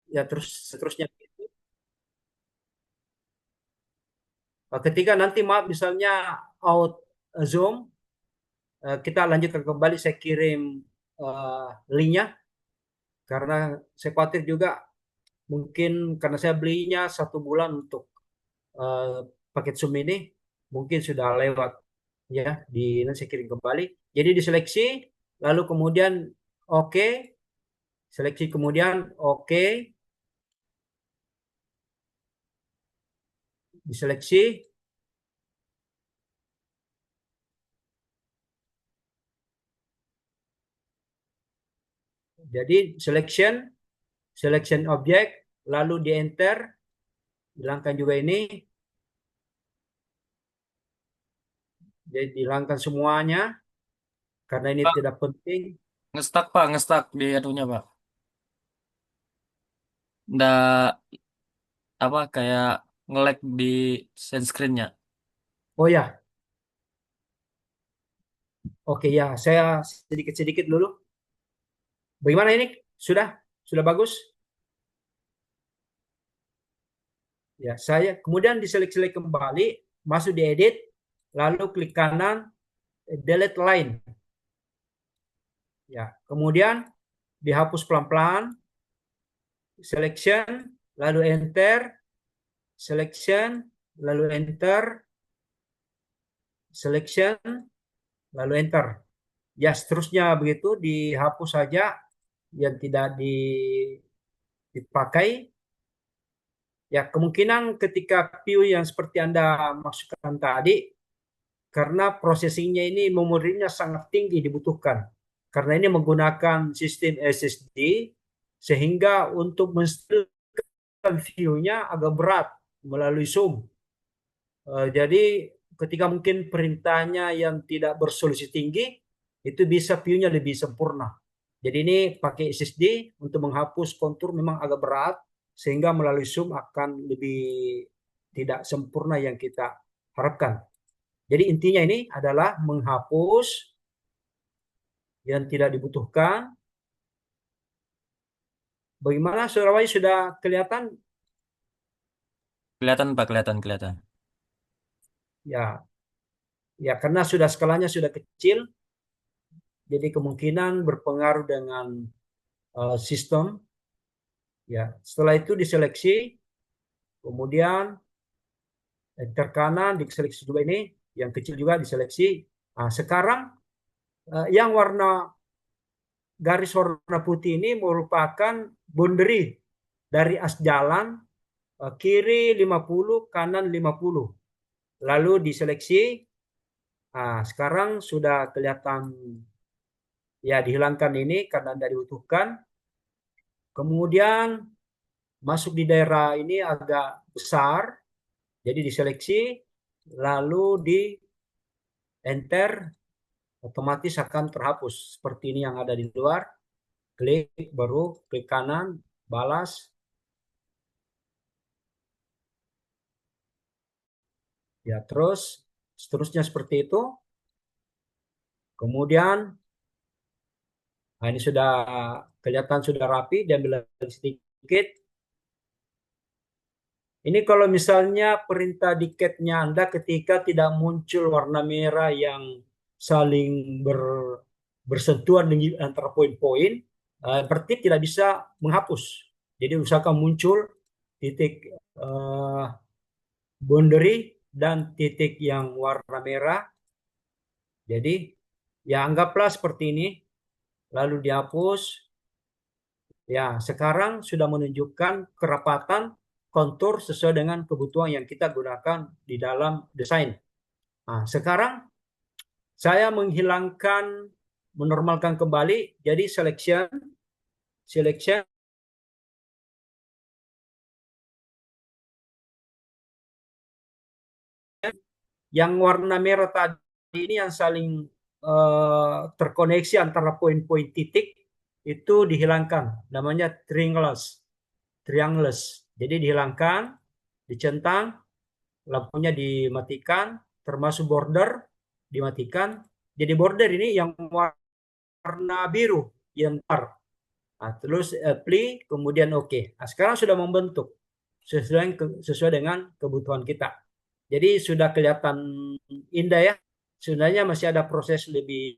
Ya terus seterusnya. Ketika nanti maaf misalnya out Zoom, kita lanjutkan kembali. Saya kirim linknya karena saya khawatir juga mungkin karena saya belinya 1 bulan untuk eh, paket Zoom ini mungkin sudah lewat ya. Nanti saya kirim kembali. Jadi diseleksi, lalu kemudian oke, seleksi kemudian oke, diseleksi. Jadi selection object, lalu di enter, hilangkan juga ini, jadi hilangkan semuanya karena ini Pak, tidak penting. ngestak Pak, ngestak di anunya Pak. Nggak apa kayak nge-lag di send screen-nya. Oh ya, oke ya, saya sedikit-sedikit dulu. Bagaimana ini? Sudah bagus? Ya, saya kemudian diselek-selek kembali, masuk di edit, lalu klik kanan, delete line. Ya, kemudian dihapus pelan-pelan, selection, lalu enter, selection, lalu enter, selection, lalu enter. Ya, seterusnya begitu dihapus saja yang tidak dipakai. Ya, kemungkinan ketika view yang seperti Anda maksudkan tadi, karena processingnya ini memorinya sangat tinggi dibutuhkan. Karena ini menggunakan sistem SSD, sehingga untuk menstabilkan view-nya agak berat melalui Zoom. Jadi ketika mungkin perintahnya yang tidak bersolusi tinggi, itu bisa view-nya lebih sempurna. Jadi ini pakai SSD untuk menghapus kontur memang agak berat, sehingga melalui Zoom akan lebih tidak sempurna yang kita harapkan. Jadi intinya ini adalah menghapus yang tidak dibutuhkan. Bagaimana Surabaya sudah kelihatan? Kelihatan Pak, kelihatan, kelihatan. Ya, ya karena sudah skalanya sudah kecil, jadi kemungkinan berpengaruh dengan sistem. Ya, setelah itu diseleksi, kemudian enter kanan diseleksi juga ini, yang kecil juga diseleksi. Nah, sekarang yang garis warna putih ini merupakan boundary dari as jalan, kiri 50, kanan 50. Lalu diseleksi. Nah, sekarang sudah kelihatan ya, dihilangkan ini karena tidak dibutuhkan. Kemudian masuk di daerah ini agak besar, jadi diseleksi, lalu di enter, otomatis akan terhapus. Seperti ini yang ada di luar. Klik, baru klik kanan, balas. Ya, terus seterusnya seperti itu. Kemudian, nah ini sudah kelihatan sudah rapi, diambil lagi sedikit. Ini kalau misalnya perintah diketnya Anda ketika tidak muncul warna merah yang saling bersentuhan dengan antara poin-poin, berarti tidak bisa menghapus. Jadi usahakan muncul titik eh, boundary dan titik yang warna merah. Jadi ya anggaplah seperti ini, lalu dihapus. Ya, sekarang sudah menunjukkan kerapatan kontur sesuai dengan kebutuhan yang kita gunakan di dalam desain. Nah, sekarang saya menghilangkan, menormalkan kembali, jadi selection, yang warna merah tadi ini yang saling terkoneksi antara poin-poin titik itu dihilangkan, namanya triangles. Jadi dihilangkan, dicentang, lampunya dimatikan, termasuk border dimatikan. Jadi border ini yang warna biru yang tar. Nah, terus apply, kemudian oke. Nah, sekarang sudah membentuk sesuai dengan kebutuhan kita. Jadi sudah kelihatan indah ya. Sebenarnya masih ada proses lebih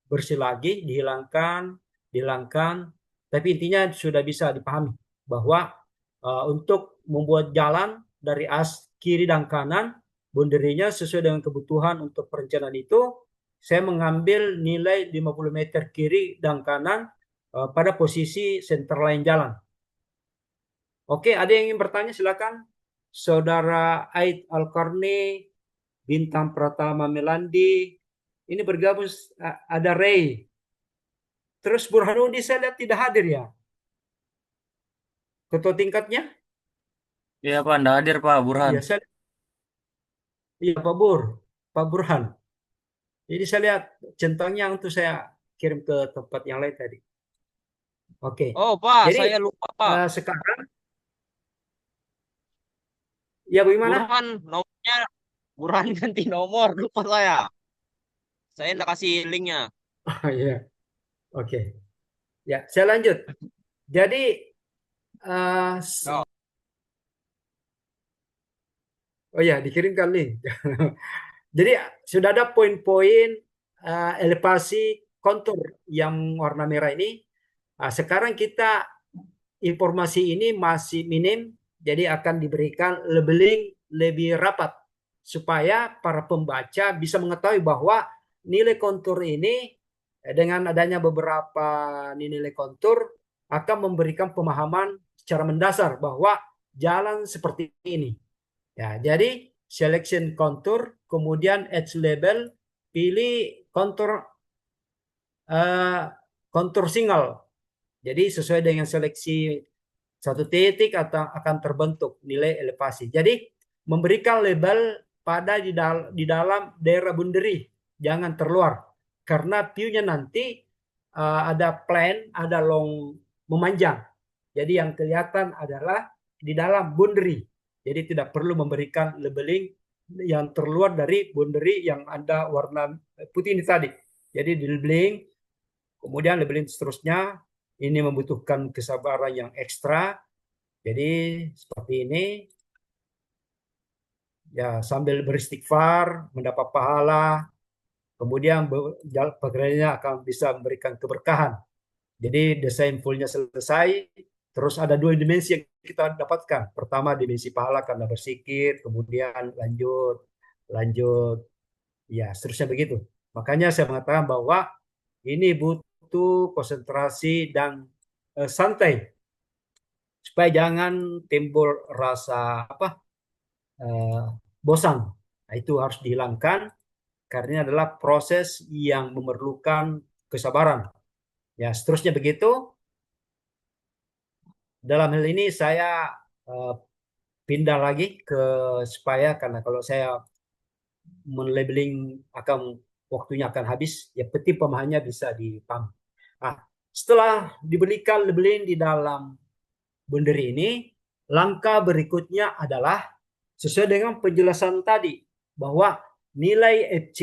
bersih lagi, dihilangkan. Tapi intinya sudah bisa dipahami bahwa untuk membuat jalan dari as kiri dan kanan, boundary-nya sesuai dengan kebutuhan untuk perencanaan itu, saya mengambil nilai 50 meter kiri dan kanan pada posisi center line jalan. Oke, ada yang ingin bertanya silakan. Saudara Aid Al-Qarni, Bintang Pratama Melandi, ini bergabung ada Ray. Terus Burhanuddin saya lihat tidak hadir ya. Ketua tingkatnya? Iya Pak, nggak hadir Pak Burhan. Iya, iya Pak Burhan. Jadi saya lihat centangnya untuk saya kirim ke tempat yang lain tadi. Oke. Oh, Pak, Jadi saya lupa, Pak. sekarang ya bagaimana? Burhan nomornya, Burhan ganti nomor, lupa saya. Saya nggak kasih linknya. Oh iya, oke. Ya, saya lanjut. Jadi eh, Oh, oh ya, dikirimkan link. Jadi sudah ada poin-poin elevasi kontur yang warna merah ini. Nah, sekarang kita informasi ini masih minim, jadi akan diberikan labeling lebih rapat supaya para pembaca bisa mengetahui bahwa nilai kontur ini dengan adanya beberapa nilai kontur akan memberikan pemahaman secara mendasar bahwa jalan seperti ini. Ya, jadi selection contour, kemudian edge label, pilih eh, kontur single. Jadi sesuai dengan seleksi satu titik atau akan terbentuk nilai elevasi. Jadi memberikan label pada di dalam daerah boundary, jangan terluar. Karena view-nya nanti ada plan, ada long memanjang. Jadi yang kelihatan adalah di dalam boundary. Jadi tidak perlu memberikan labeling yang terluar dari boundary yang ada warna putih ini tadi. Jadi di labeling, kemudian labeling seterusnya, ini membutuhkan kesabaran yang ekstra. Jadi seperti ini, ya sambil beristighfar, mendapat pahala, kemudian pekerjaannya akan bisa memberikan keberkahan. Jadi desain fullnya selesai, terus ada dua dimensi yang kita dapatkan. Pertama dimensi pahala karena bersikir, kemudian lanjut, lanjut, ya seterusnya begitu. Makanya saya mengatakan bahwa ini butuh konsentrasi dan santai supaya jangan timbul rasa apa bosan. Nah, itu harus dihilangkan karena ini adalah proses yang memerlukan kesabaran. Ya, seterusnya begitu. Dalam hal ini saya uh, pindah lagi ke supaya karena kalau saya men-labeling akan waktunya akan habis, ya penting pemahamannya bisa dipahami. Nah, setelah diberikan labeling di dalam bundar ini, langkah berikutnya adalah sesuai dengan penjelasan tadi bahwa nilai FC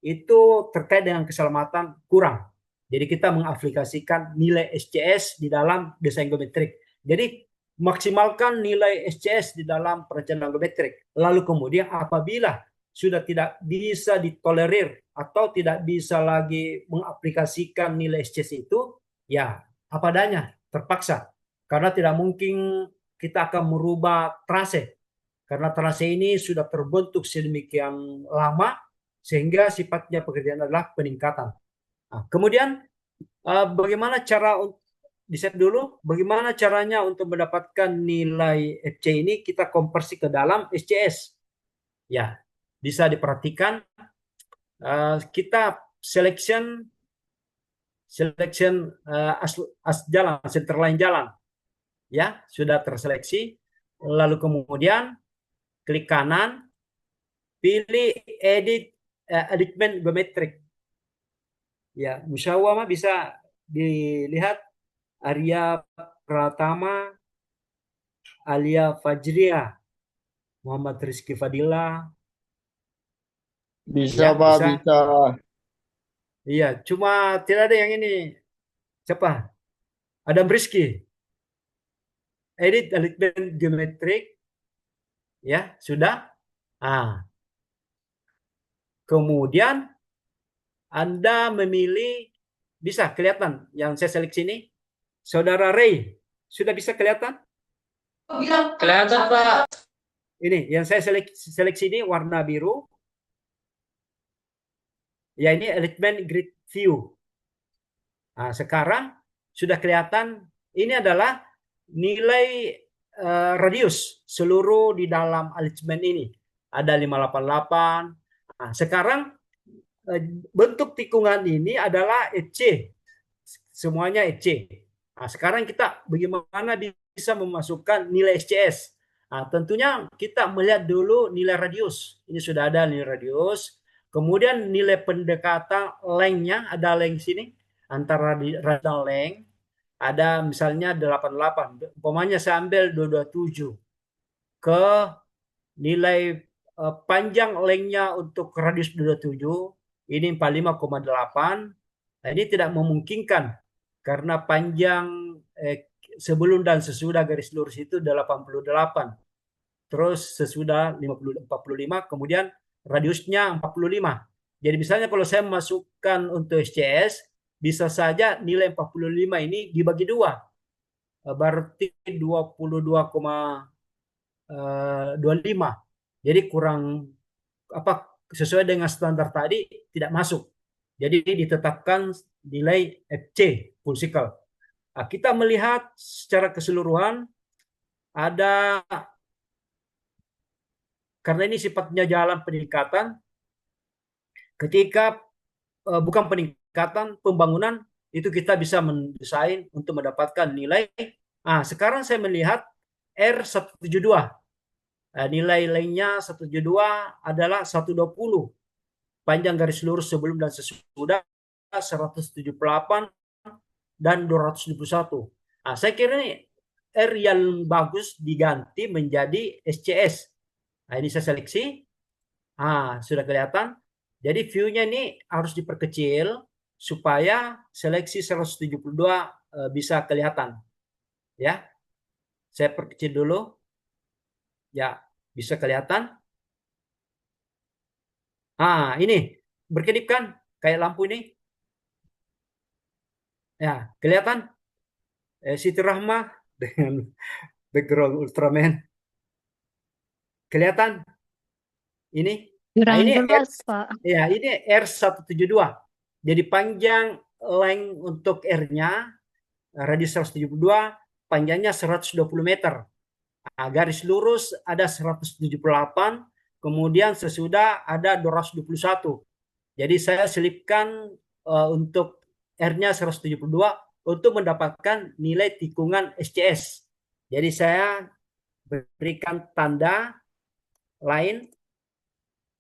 itu terkait dengan keselamatan kurang. Jadi kita mengaplikasikan nilai SCS di dalam desain geometrik. Jadi maksimalkan nilai SCS di dalam perencanaan geometrik. Lalu kemudian apabila sudah tidak bisa ditolerir atau tidak bisa lagi mengaplikasikan nilai SCS itu, ya apa adanya, terpaksa. Karena tidak mungkin kita akan merubah trase karena trase ini sudah terbentuk sedemikian lama sehingga sifatnya pekerjaan adalah peningkatan. Nah, kemudian bagaimana cara di set dulu, bagaimana caranya untuk mendapatkan nilai FC ini kita konversi ke dalam SCS. Ya, bisa diperhatikan kita selection as jalan, center line jalan. Ya, sudah terseleksi. Lalu kemudian klik kanan, pilih edit alignment geometrik. Ya, musyawarah bisa dilihat Arya Pratama, Alia Fajriah, Muhammad Rizky Fadila. Bisa, Ya, Pak, bisa. bisa. Iya, cuma tidak ada yang ini. Siapa? Adam Rizky, edit alignment geometrik, ya sudah. Kemudian Anda memilih, bisa kelihatan yang saya seleksi ini, Saudara Ray, sudah bisa kelihatan? Kelihatan, Pak. Ini yang saya seleksi ini warna biru. Ya, ini alignment grid view. Sekarang sudah kelihatan ini adalah nilai radius seluruh di dalam alignment ini. Ada 588. Sekarang bentuk tikungan ini adalah EC. Semuanya EC. Sekarang kita bagaimana bisa memasukkan nilai SCS. Tentunya kita melihat dulu nilai radius. Ini sudah ada nilai radius. Kemudian nilai pendekatan lengthnya, ada length sini. Antara radial length. Ada misalnya 88. Umpamanya saya ambil 227. Ke nilai panjang lengthnya untuk radius 227. Ini 45,8. Nah, ini tidak memungkinkan. Karena panjang sebelum dan sesudah garis lurus itu 88. Terus sesudah 45, kemudian radiusnya 45. Jadi misalnya kalau saya masukkan untuk SCS, bisa saja nilai 45 ini dibagi dua. Berarti 22,25. Jadi kurang sesuai dengan standar tadi tidak masuk. Jadi ditetapkan nilai FC, full cycle. Kita melihat secara keseluruhan ada, karena ini sifatnya jalan peningkatan, ketika bukan peningkatan, pembangunan, itu kita bisa mendesain untuk mendapatkan nilai. Sekarang saya melihat R172. Nilai lainnya 172 adalah 120. Panjang garis lurus sebelum dan sesudah 178 dan 271. Saya kira ini R yang bagus diganti menjadi SCS. Ini saya seleksi. Sudah kelihatan. Jadi view-nya ini harus diperkecil supaya seleksi 172 bisa kelihatan. Ya. Saya perkecil dulu. Ya, bisa kelihatan. Ini berkedip kan kayak lampu ini. Ya, kelihatan Siti Rahma dengan background Ultraman. Kelihatan ini? Kurang Ini jelas, Pak. Ya, ini R172. Jadi panjang length untuk R-nya radius 172, panjangnya 120 meter. Garis lurus ada 178, kemudian sesudah ada 221. Jadi saya selipkan untuk R-nya 172 untuk mendapatkan nilai tikungan SCS. Jadi saya berikan tanda lain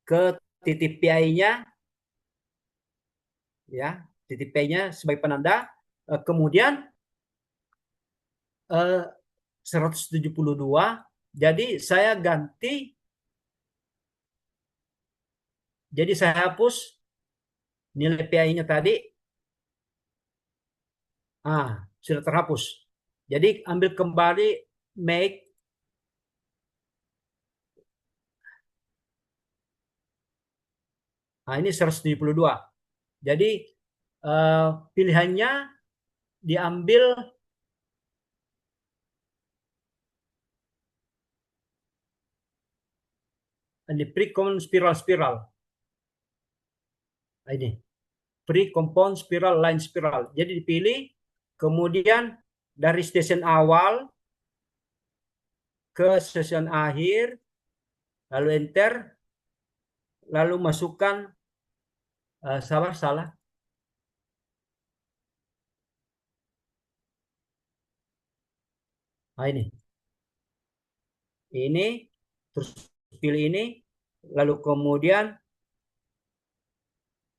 ke titik PI-nya, ya, titik PI-nya sebagai penanda. Kemudian 172, jadi saya ganti, jadi saya hapus nilai PI-nya tadi. Sudah terhapus. Jadi ambil kembali make. Ini 172. Jadi pilihannya diambil di pre-compound spiral. Ini pre-compound spiral, line spiral. Jadi dipilih, kemudian dari stasiun awal ke stasiun akhir, lalu enter, lalu masukkan salah. Ini terus pilih ini, lalu kemudian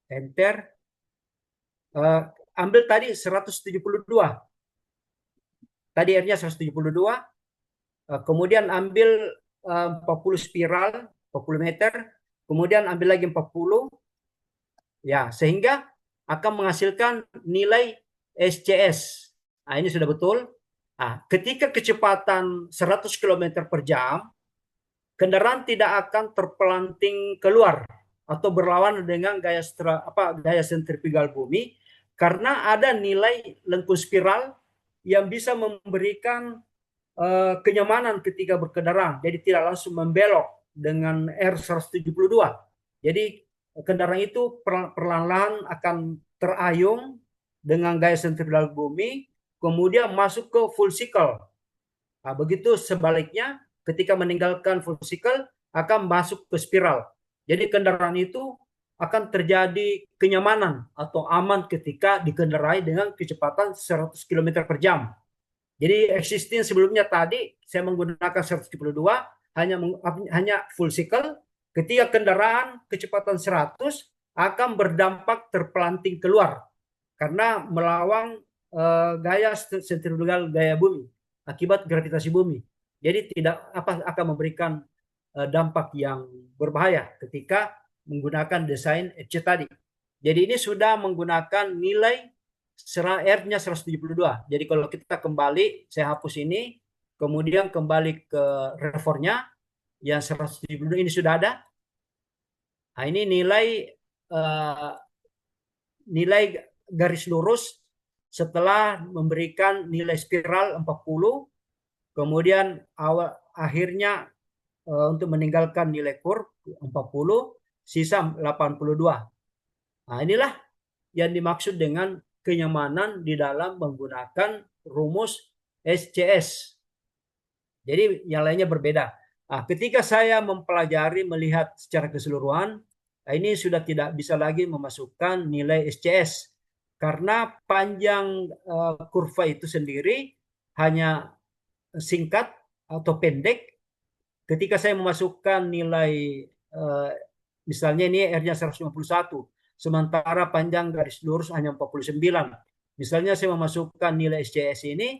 enter. Ambil tadi 172. Tadi R-nya 172. Kemudian ambil 40 spiral, 40 meter. Kemudian ambil lagi 40. Ya, sehingga akan menghasilkan nilai SCS. Nah, ini sudah betul. Nah, ketika kecepatan 100 km per jam, kendaraan tidak akan terpelanting keluar atau berlawanan dengan gaya sentrifugal bumi karena ada nilai lengkung spiral yang bisa memberikan kenyamanan ketika berkendaraan. Jadi tidak langsung membelok dengan R172. Jadi kendaraan itu perlahan-lahan akan terayun dengan gaya sentrifugal bumi, kemudian masuk ke full cycle. Nah, begitu sebaliknya, ketika meninggalkan full cycle akan masuk ke spiral. Jadi kendaraan itu akan terjadi kenyamanan atau aman ketika dikendarai dengan kecepatan 100 km per jam. Jadi existing sebelumnya tadi saya menggunakan 172 hanya full cycle. Ketika kendaraan kecepatan 100 akan berdampak terpelanting keluar karena melawan gaya sentrifugal gaya bumi akibat gravitasi bumi. Jadi tidak akan memberikan dampak yang berbahaya ketika menggunakan desain FC tadi. Jadi ini sudah menggunakan nilai R-nya 172. Jadi kalau kita kembali, saya hapus ini, kemudian kembali ke refernya yang 172 ini sudah ada. Nah, ini nilai garis lurus setelah memberikan nilai spiral 40, kemudian akhirnya untuk meninggalkan nilai kurve 40, sisa 82. Nah, inilah yang dimaksud dengan kenyamanan di dalam menggunakan rumus SCS. Jadi yang lainnya berbeda. Nah, ketika saya mempelajari, melihat secara keseluruhan, ini sudah tidak bisa lagi memasukkan nilai SCS. Karena panjang kurva itu sendiri hanya singkat atau pendek. Ketika saya memasukkan nilai, misalnya ini R-nya 151, sementara panjang garis lurus hanya 49. Misalnya saya memasukkan nilai SCS ini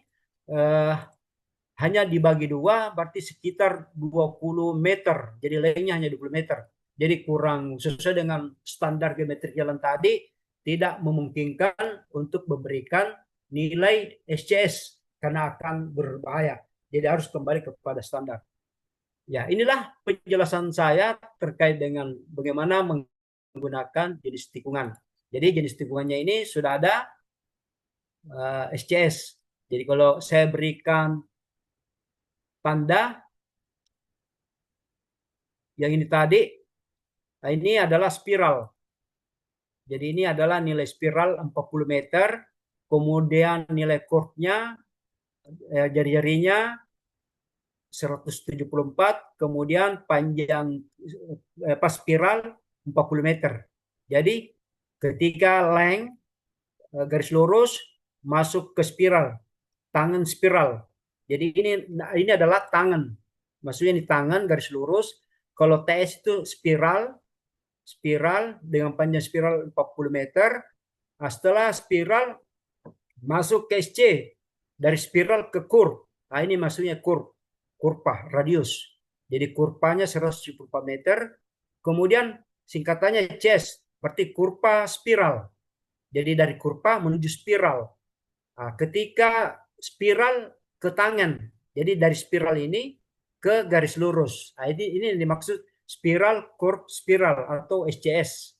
hanya dibagi 2, berarti sekitar 20 meter. Jadi lengthnya hanya 20 meter. Jadi kurang sesuai dengan standar geometrik jalan tadi, tidak memungkinkan untuk memberikan nilai SCS karena akan berbahaya. Jadi harus kembali kepada standar. Ya, inilah penjelasan saya terkait dengan bagaimana menggunakan jenis tikungan. Jadi jenis tikungannya ini sudah ada SCS. Jadi kalau saya berikan tanda yang ini tadi, nah ini adalah spiral. Jadi ini adalah nilai spiral 40 meter, kemudian nilai kurvnya, jari-jarinya 174, kemudian panjang spiral 40 meter. Jadi ketika length garis lurus masuk ke spiral, tangan spiral. Jadi ini adalah tangan. Maksudnya di tangan garis lurus. Kalau TS itu spiral dengan panjang spiral 40 meter. Nah, setelah spiral masuk ke SC, dari spiral ke kurva. Nah, ini maksudnya kurva radius. Jadi kurvanya 174 meter. Kemudian singkatannya CS, berarti kurva spiral. Jadi dari kurva menuju spiral. Nah, ketika spiral ke tangan, jadi dari spiral ini ke garis lurus. Nah, ini dimaksud spiral, kurva, spiral atau SCS.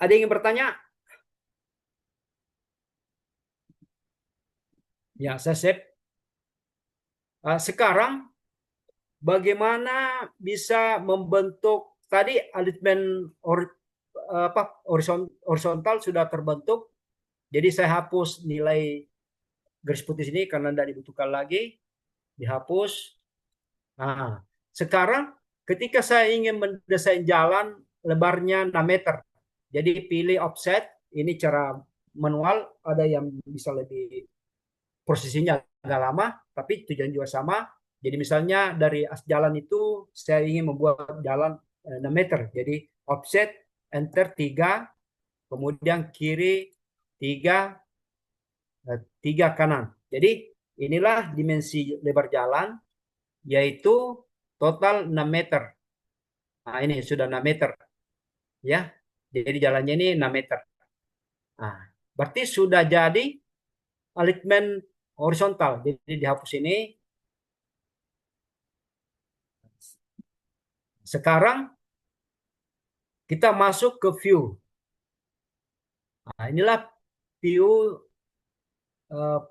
Ada yang ingin bertanya? Ya, saya save. Sekarang bagaimana bisa membentuk tadi alitmen horizontal sudah terbentuk. Jadi saya hapus nilai garis putih ini karena tidak dibutuhkan lagi. Dihapus. Nah, sekarang ketika saya ingin mendesain jalan lebarnya 6 meter. Jadi pilih offset. Ini cara manual. Ada yang bisa lebih prosesinya agak lama, tapi tujuan juga sama. Jadi misalnya dari jalan itu saya ingin membuat jalan 6 meter. Jadi offset, enter 3, kemudian kiri 3, 3 kanan. Jadi inilah dimensi lebar jalan, yaitu total 6 meter. Nah, ini sudah 6 meter. Ya, jadi jalannya ini 6 meter. Nah, berarti sudah jadi alignment horizontal. Jadi dihapus ini. Sekarang kita masuk ke view. Nah, inilah view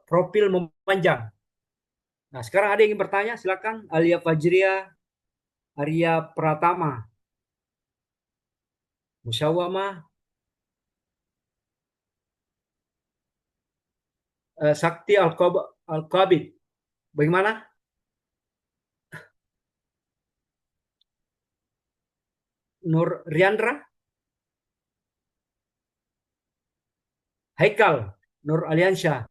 profil memanjang. Nah, sekarang ada yang ingin bertanya, silakan. Alia Fajria, Arya Pratama, Musawamah, Sakti Al-Qabid. Bagaimana? Nur Riandra, Haikal, Nur Aliansyah.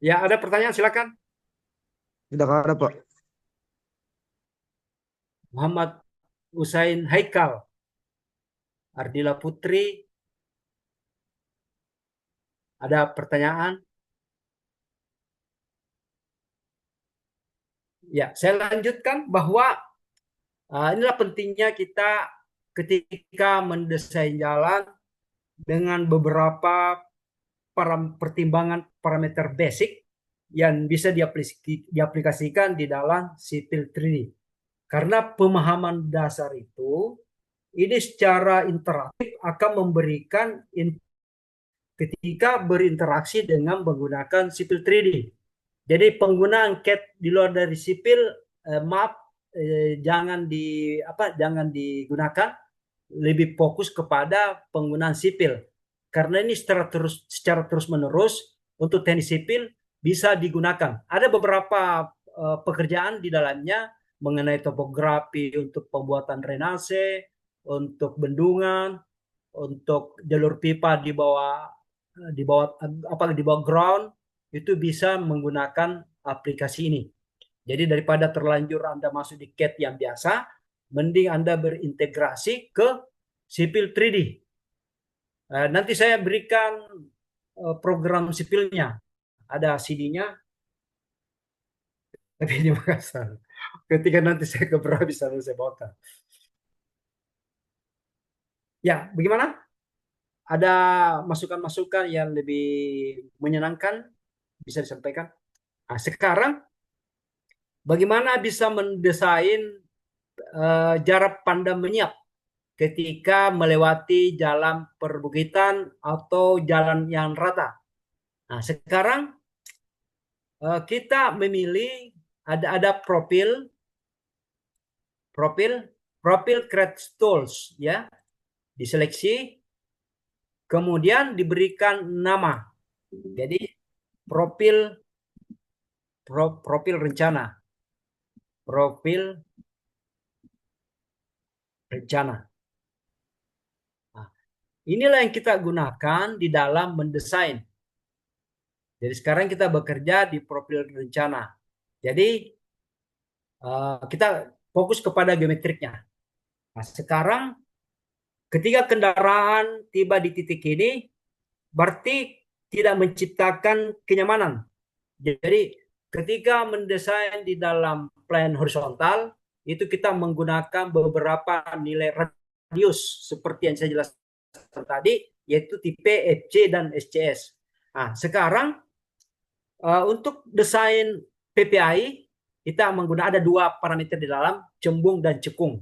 Ya, ada pertanyaan, silakan. Tidak ada, Pak. Muhammad Usain Haikal, Ardila Putri, ada pertanyaan? Ya, saya lanjutkan bahwa inilah pentingnya kita ketika mendesain jalan dengan beberapa pertimbangan parameter basic yang bisa diaplikasikan di dalam sipil 3D. Karena pemahaman dasar itu ini secara interaktif akan memberikan ketika berinteraksi dengan menggunakan sipil 3D. Jadi penggunaan CAD di luar dari sipil maaf jangan digunakan, lebih fokus kepada penggunaan sipil. Karena ini secara terus-menerus untuk teknik sipil bisa digunakan. Ada beberapa pekerjaan di dalamnya mengenai topografi untuk pembuatan drainase, untuk bendungan, untuk jalur pipa di bawah ground itu bisa menggunakan aplikasi ini. Jadi daripada terlanjur Anda masuk di CAD yang biasa, mending Anda berintegrasi ke sipil 3D. Nanti saya berikan program sipilnya. Ada CD-nya, tapi di Makassar. Ketika nanti saya ke Bra bisa saya bawakan. Ya, bagaimana? Ada masukan-masukan yang lebih menyenangkan bisa disampaikan? Nah, sekarang bagaimana bisa mendesain jarak pandang menyiap ketika melewati jalan perbukitan atau jalan yang rata. Nah, sekarang kita memilih ada profil create tools ya, diseleksi, kemudian diberikan nama. Jadi profil rencana. Nah, inilah yang kita gunakan di dalam mendesain. Jadi sekarang kita bekerja di profil rencana. Jadi kita fokus kepada geometriknya. Nah, sekarang ketika kendaraan tiba di titik ini, berarti tidak menciptakan kenyamanan. Jadi ketika mendesain di dalam plan horizontal, itu kita menggunakan beberapa nilai radius seperti yang saya jelaskan tadi, yaitu tipe FC dan SCS. Nah, sekarang untuk desain PPI, kita menggunakan ada dua parameter di dalam, cembung dan cekung.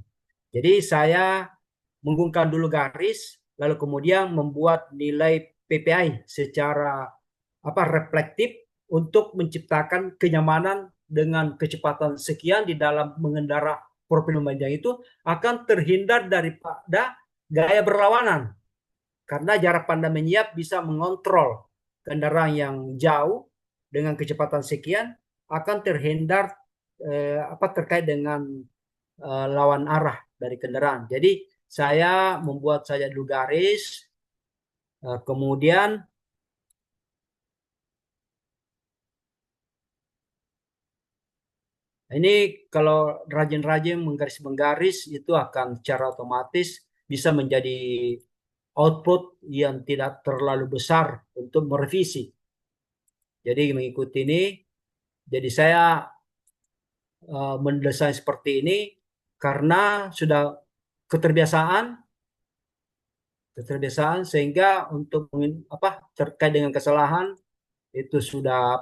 Jadi saya menggulungkan dulu garis, lalu kemudian membuat nilai PPI secara reflektif untuk menciptakan kenyamanan dengan kecepatan sekian di dalam mengendara profil memanjang itu akan terhindar daripada gaya berlawanan. Karena jarak pandang menyiap bisa mengontrol kendaraan yang jauh dengan kecepatan sekian akan terhindar terkait dengan lawan arah dari kendaraan. Jadi saya membuat saja dulu garis, kemudian ini kalau rajin-rajin menggaris-menggaris itu akan secara otomatis bisa menjadi output yang tidak terlalu besar untuk merevisi. Jadi mengikuti ini, jadi saya mendesain seperti ini karena sudah keterbiasaan keterbiasaan sehingga untuk terkait dengan kesalahan itu sudah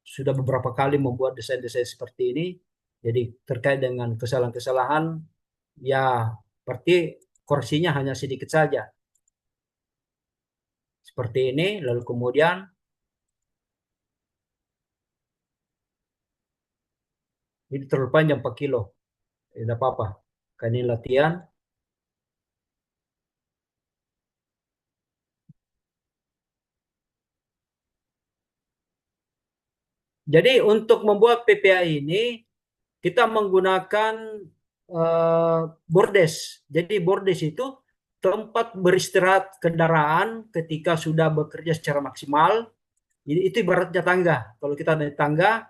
sudah beberapa kali membuat desain-desain seperti ini. Jadi terkait dengan kesalahan-kesalahan ya berarti koreksinya hanya sedikit saja. Seperti ini lalu kemudian ini terlalu panjang 4 kilo. Tidak apa-apa. Kan ini latihan. Jadi untuk membuat PPA ini kita menggunakan bordes. Jadi bordes itu tempat beristirahat kendaraan ketika sudah bekerja secara maksimal. Itu ibaratnya tangga. Kalau kita naik tangga,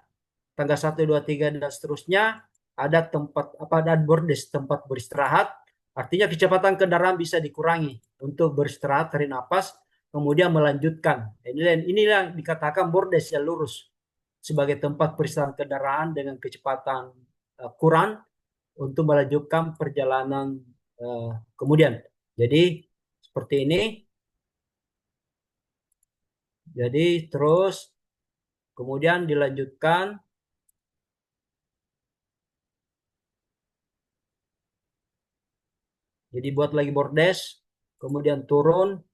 tangga 1, 2, 3 dan seterusnya, ada tempat ada bordes, tempat beristirahat. Artinya kecepatan kendaraan bisa dikurangi untuk beristirahat, tarik napas, kemudian melanjutkan. Inilah yang dikatakan bordes yang lurus sebagai tempat beristirahat kendaraan dengan kecepatan kurang untuk melanjutkan perjalanan kemudian. Jadi seperti ini. Jadi terus kemudian dilanjutkan. Jadi buat lagi bordes, kemudian turun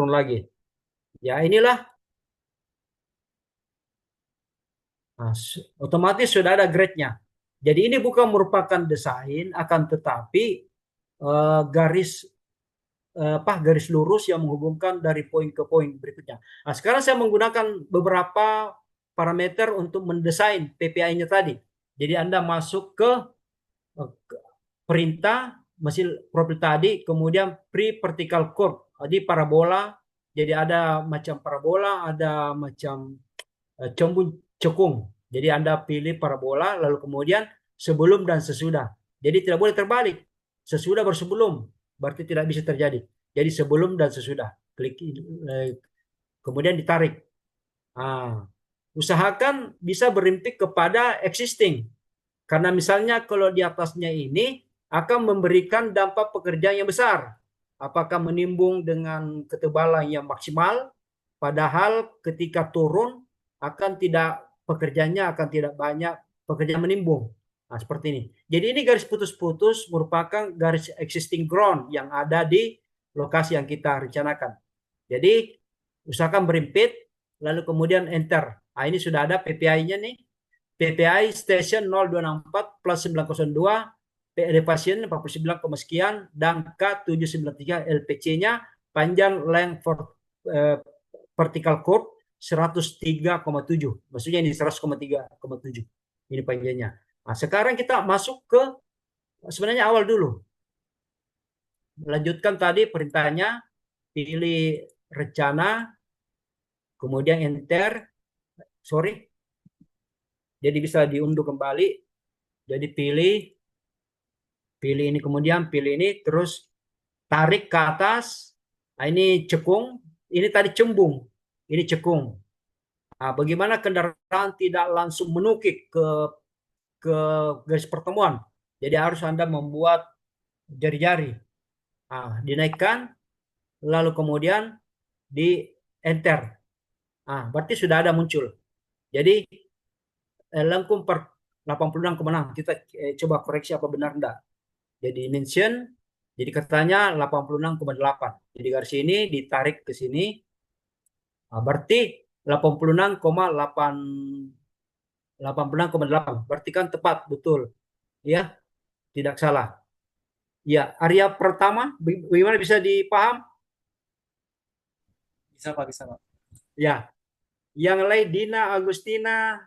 lagi. Ya inilah. Nah, otomatis sudah ada grade-nya. Jadi ini bukan merupakan desain, akan tetapi garis lurus yang menghubungkan dari poin ke poin berikutnya. Nah, sekarang saya menggunakan beberapa parameter untuk mendesain PPI-nya tadi. Jadi Anda masuk ke perintah mesin profil tadi, kemudian pre-vertical curve. Jadi parabola, jadi ada macam parabola, ada macam cekung. Jadi Anda pilih parabola, lalu kemudian sebelum dan sesudah. Jadi tidak boleh terbalik. Sesudah baru sebelum, berarti tidak bisa terjadi. Jadi sebelum dan sesudah. Klik kemudian ditarik. Usahakan bisa berimpik kepada existing. Karena misalnya kalau di atasnya ini akan memberikan dampak pekerjaan yang besar. Apakah menimbung dengan ketebalan yang maksimal, padahal ketika turun pekerjaannya akan tidak banyak pekerjaan menimbung. Nah, seperti ini. Jadi ini garis putus-putus merupakan garis existing ground yang ada di lokasi yang kita rencanakan. Jadi usahakan berimpit, lalu kemudian enter. Nah, ini sudah ada PPI-nya nih. PPI station 0264 plus 902, elevation 49, sekian, dan K793 LPC-nya, panjang length for vertical curve 103,7. Maksudnya ini 100,3,7. Ini panjangnya. Nah, sekarang kita masuk ke sebenarnya awal dulu. Lanjutkan tadi perintahnya, pilih rencana, kemudian enter. Sorry. Jadi bisa diunduh kembali. Jadi pilih ini, kemudian pilih ini, terus tarik ke atas. Nah, ini cekung, ini tadi cembung, ini cekung. Nah, bagaimana kendaraan tidak langsung menukik ke garis pertemuan. Jadi harus Anda membuat jari-jari. Nah, dinaikkan, lalu kemudian di enter. Nah, berarti sudah ada muncul. Jadi lengkung per 86,6. Kita coba koreksi apa benar enggak. Jadi mention, jadi katanya 86,8. Jadi garis ini ditarik ke sini. Nah, berarti 86,8. Berarti kan tepat, betul. Ya, tidak salah. Ya, area pertama bagaimana bisa dipaham? Bisa Pak, bisa Pak. Ya. Yang lain Dina Agustina,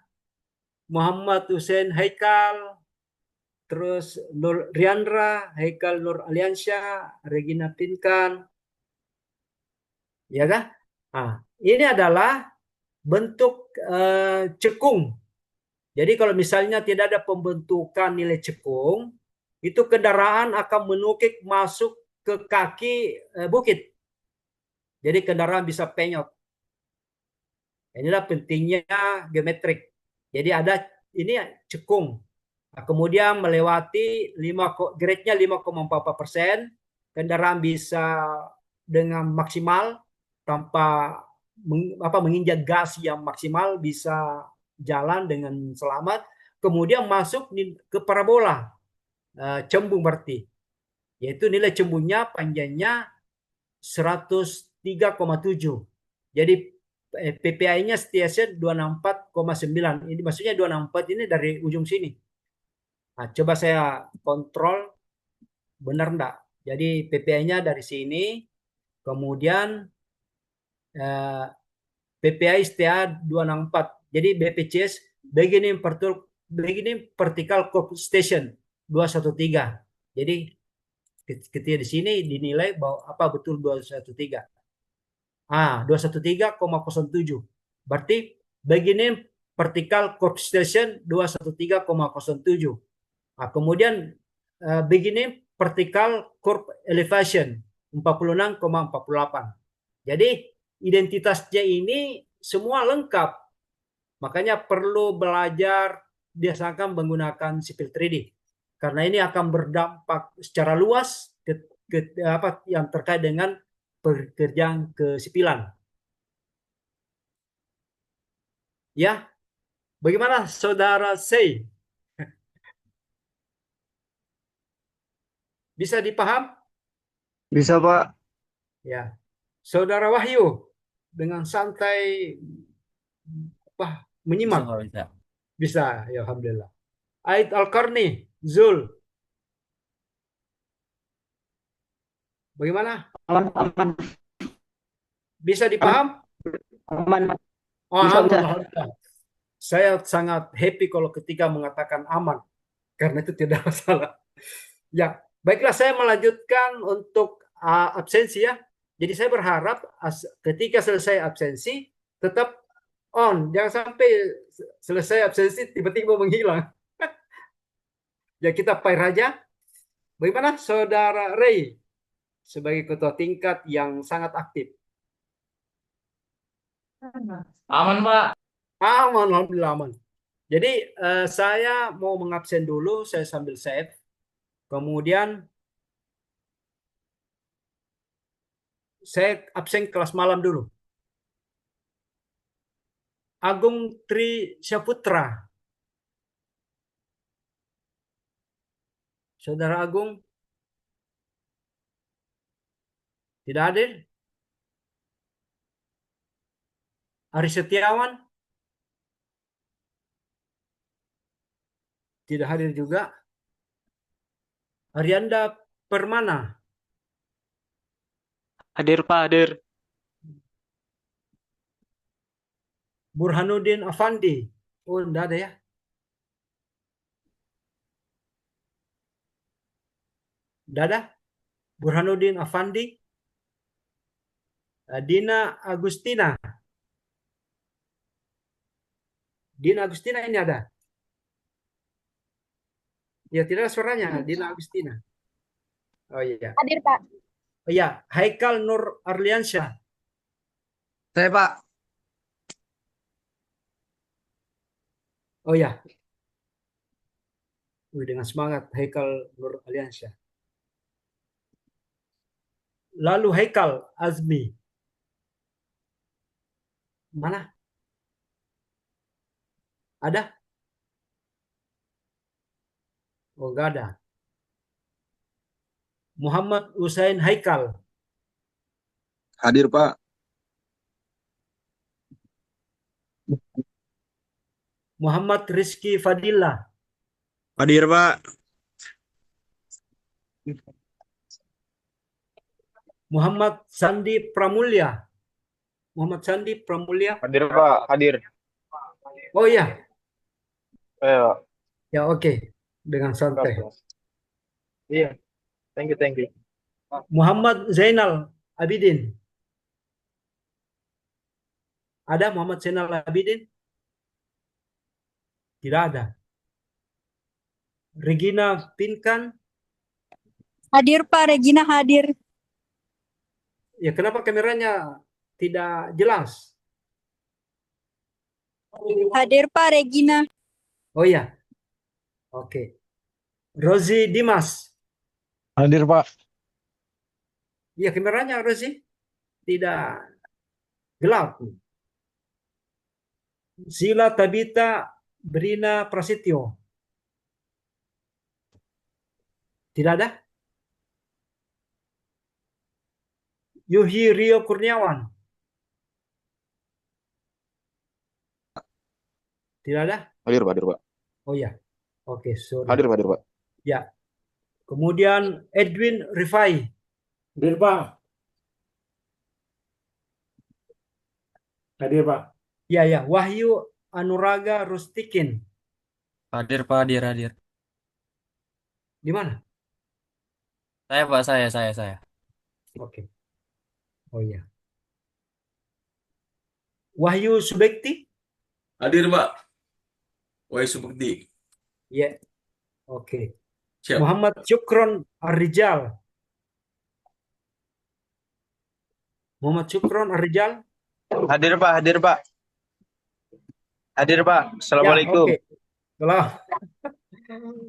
Muhammad Hussein Haikal, terus Nur Riandra, Haikal Nur Aliansyah, Regina Pinkan. Ya kan? Nah, ini adalah bentuk cekung. Jadi kalau misalnya tidak ada pembentukan nilai cekung, itu kendaraan akan menukik masuk ke kaki bukit. Jadi kendaraan bisa penyot. Inilah pentingnya geometrik. Jadi ada ini cekung. Nah, kemudian melewati grade-nya 5,44%, kendaraan bisa dengan maksimal tanpa menginjak gas yang maksimal bisa jalan dengan selamat. Kemudian masuk ke parabola, cembung berarti, yaitu nilai cembungnya panjangnya 103,7. Jadi PPI-nya setiasa 264,9. Ini maksudnya 264 ini dari ujung sini. Nah, coba saya kontrol benar enggak. Jadi PPI-nya dari sini, kemudian PPI STA 264. Jadi BPCS beginning vertical curve station 213. Jadi ketika di sini dinilai bahwa apa betul 213. 213,07. Berarti beginning vertical curve station 213,07. Nah, kemudian beginning vertical curve elevation 46,48. Jadi identitasnya ini semua lengkap. Makanya perlu belajar biasakan menggunakan sipil 3D. Karena ini akan berdampak secara luas yang terkait dengan pekerjaan kesipilan. Ya, bagaimana saudara Sei? Bisa dipaham? Bisa, Pak. Ya, saudara Wahyu dengan santai menyimak. Bisa. Bisa, ya alhamdulillah. Ait Al-Qarni, Zul. Bagaimana? Aman. Bisa dipaham? Aman. Oh, Bisa, aman, bisa. alhamdulillah. Saya sangat happy kalau ketika mengatakan aman, karena itu tidak masalah. Ya, baiklah saya melanjutkan untuk absensi ya. Jadi saya berharap ketika selesai absensi tetap on, jangan sampai selesai absensi tiba-tiba menghilang. Ya kita fire aja. Bagaimana saudara Ray sebagai ketua tingkat yang sangat aktif? Aman, Pak. Aman, alhamdulillah aman. Jadi saya mau mengabsen dulu, saya sambil save. Kemudian saya absen kelas malam dulu. Agung Tri Syaputra. Saudara Agung tidak hadir? Ari Setiawan tidak hadir juga. Arianda Permana. Hadir Pak, hadir. Burhanuddin Afandi. Oh, enggak ada ya. Enggak ada. Burhanuddin Afandi. Dina Agustina. Dina Agustina ini ada. Ya, tidak ada suaranya. Dina Agustina. Oh iya. Hadir, Pak. Oh iya, Haikal Nur Arliansyah. Saya, Pak. Oh ya. Dengan semangat Haikal Nur Arliansyah. Lalu Haikal Azmi. Mana? Ada? Oh, enggak ada. Muhammad Usain Haikal. Hadir, Pak. Muhammad Rizky Fadillah. Hadir, Pak. Muhammad Sandi Pramulya. Muhammad Sandi Pramulya. Hadir, Pak. Hadir. Oh iya. Ayo. Ya oke. Dengan santai. Iya. Thank you. Muhammad Zainal Abidin. Ada Muhammad Zainal Abidin? Tidak ada. Regina Pinkan. Hadir, Pak. Regina hadir. Ya kenapa kameranya tidak jelas? Hadir, Pak. Regina. Oh iya. Oke. Rozi Dimas. Hadir, Pak. Iya, kameranya Rozi. Tidak gelap. Sila Tabita Brina Prasetyo. Tidak ada. Yuhi Rio Kurniawan. Tidak ada. Hadir, Pak. Hadir, Pak. Oh ya. Oke, sorry. Hadir, Pak. Hadir, Pak. Ya. Kemudian Edwin Rifai. Hadir, Pak. Hadir, Pak. Ya, ya. Wahyu Anuraga Rustikin. Hadir, Pak, hadir. Di mana? Saya, Pak, saya. Oke. Oh ya. Wahyu Subekti. Hadir, Pak. Wahyu Subekti. Ya. Oke. Siap. Muhammad Syukron Arrijal. Muhammad Syukron Arrijal. Hadir, Pak. Hadir, Pak. Hadir, Pak. Assalamualaikum. Ya, oke. Salam.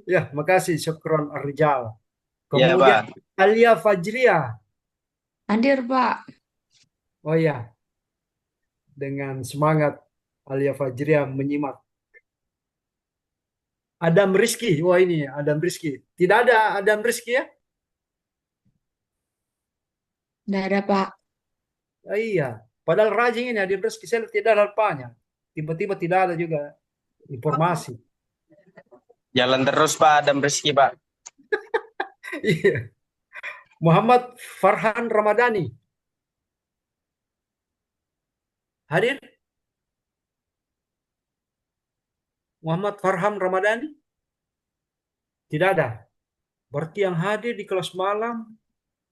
Ya, makasih Syukron Arrijal. Ya, Kemudian Pak. Alia Fajria. Hadir, Pak. Oh ya. Dengan semangat Alia Fajria menyimak. Adam Rizky. Wah, ini Adam Rizky. Tidak ada Adam Rizky ya? Tidak ada, Pak. Ah, iya. Padahal rajin ini Adam Rizky. Saya tidak ada apanya. Tiba-tiba tidak ada juga informasi. Jalan terus, Pak. Adam Rizky, Pak. Iya. Muhammad Farhan Ramadhani. Hadir? Muhammad Farhan Ramadhani? Tidak ada. Berarti yang hadir di kelas malam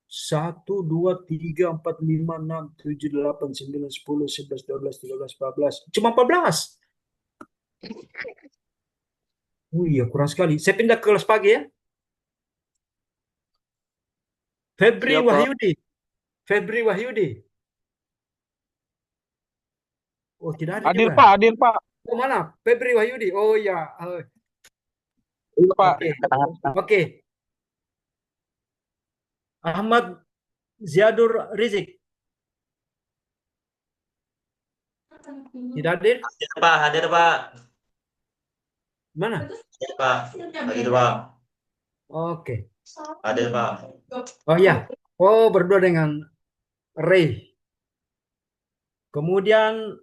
1, 2, 3, 4, 5, 6, 7, 8, 9, 10, 11, 12, 13, 14. Cuma 14. Oh iya, kurang sekali. Saya pindah ke kelas pagi ya. Febri Siap, Pak. Wahyudi. Febri Wahyudi. Oh, tidak ada Hadir, juga. Pak. Hadir, Pak. Oh, mana? Febri Wahyudi. Oh ya. Iya, Pak. Oke. Oke. Ahmad Ziadur Rizik. Tidak hadir? Pak, hadir Pak. Mana? Hadir Pak. Hadir Pak. Oke. Hadir Pak. Oh ya. Oh, berdua dengan Ray. Kemudian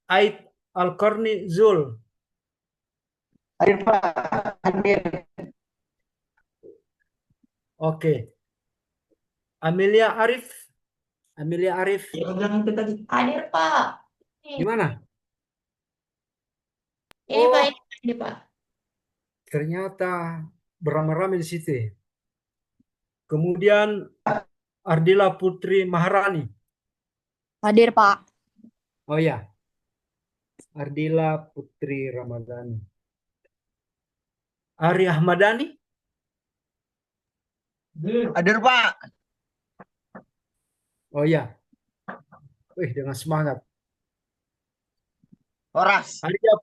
Aid Al-Qarni Zul. Hadir, Pak. Hadir. Oke. Amelia Arif. Amelia Arif. Hadir, Pak. Di mana? Ini, Oh, Pak. Ini, Pak. ternyata beramai-ramai di situ. Kemudian Ardila Putri Maharani. Hadir, Pak. Oh ya. Ardila Putri Ramadhani. Ari Ahmadani. Hadir, Pak. Oh ya. Wih, dengan semangat. Horas. Arya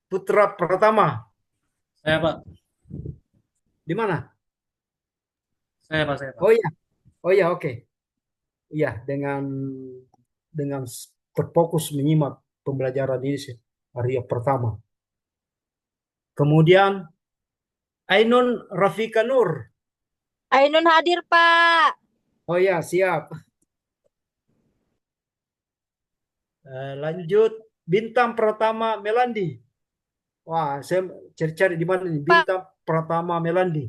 Putra Pratama. Saya, Pak. Di mana? Saya, Pak. Oh ya. Oh ya, oke. Iya, dengan terfokus menyimak pembelajaran ini Arya pertama. Kemudian Ainun Rafika Nur. Ainun hadir, Pak. Oh ya, siap. Lanjut Bintang Pratama Melandi. Wah, saya cari-cari di mana nih Bintang Pratama Melandi.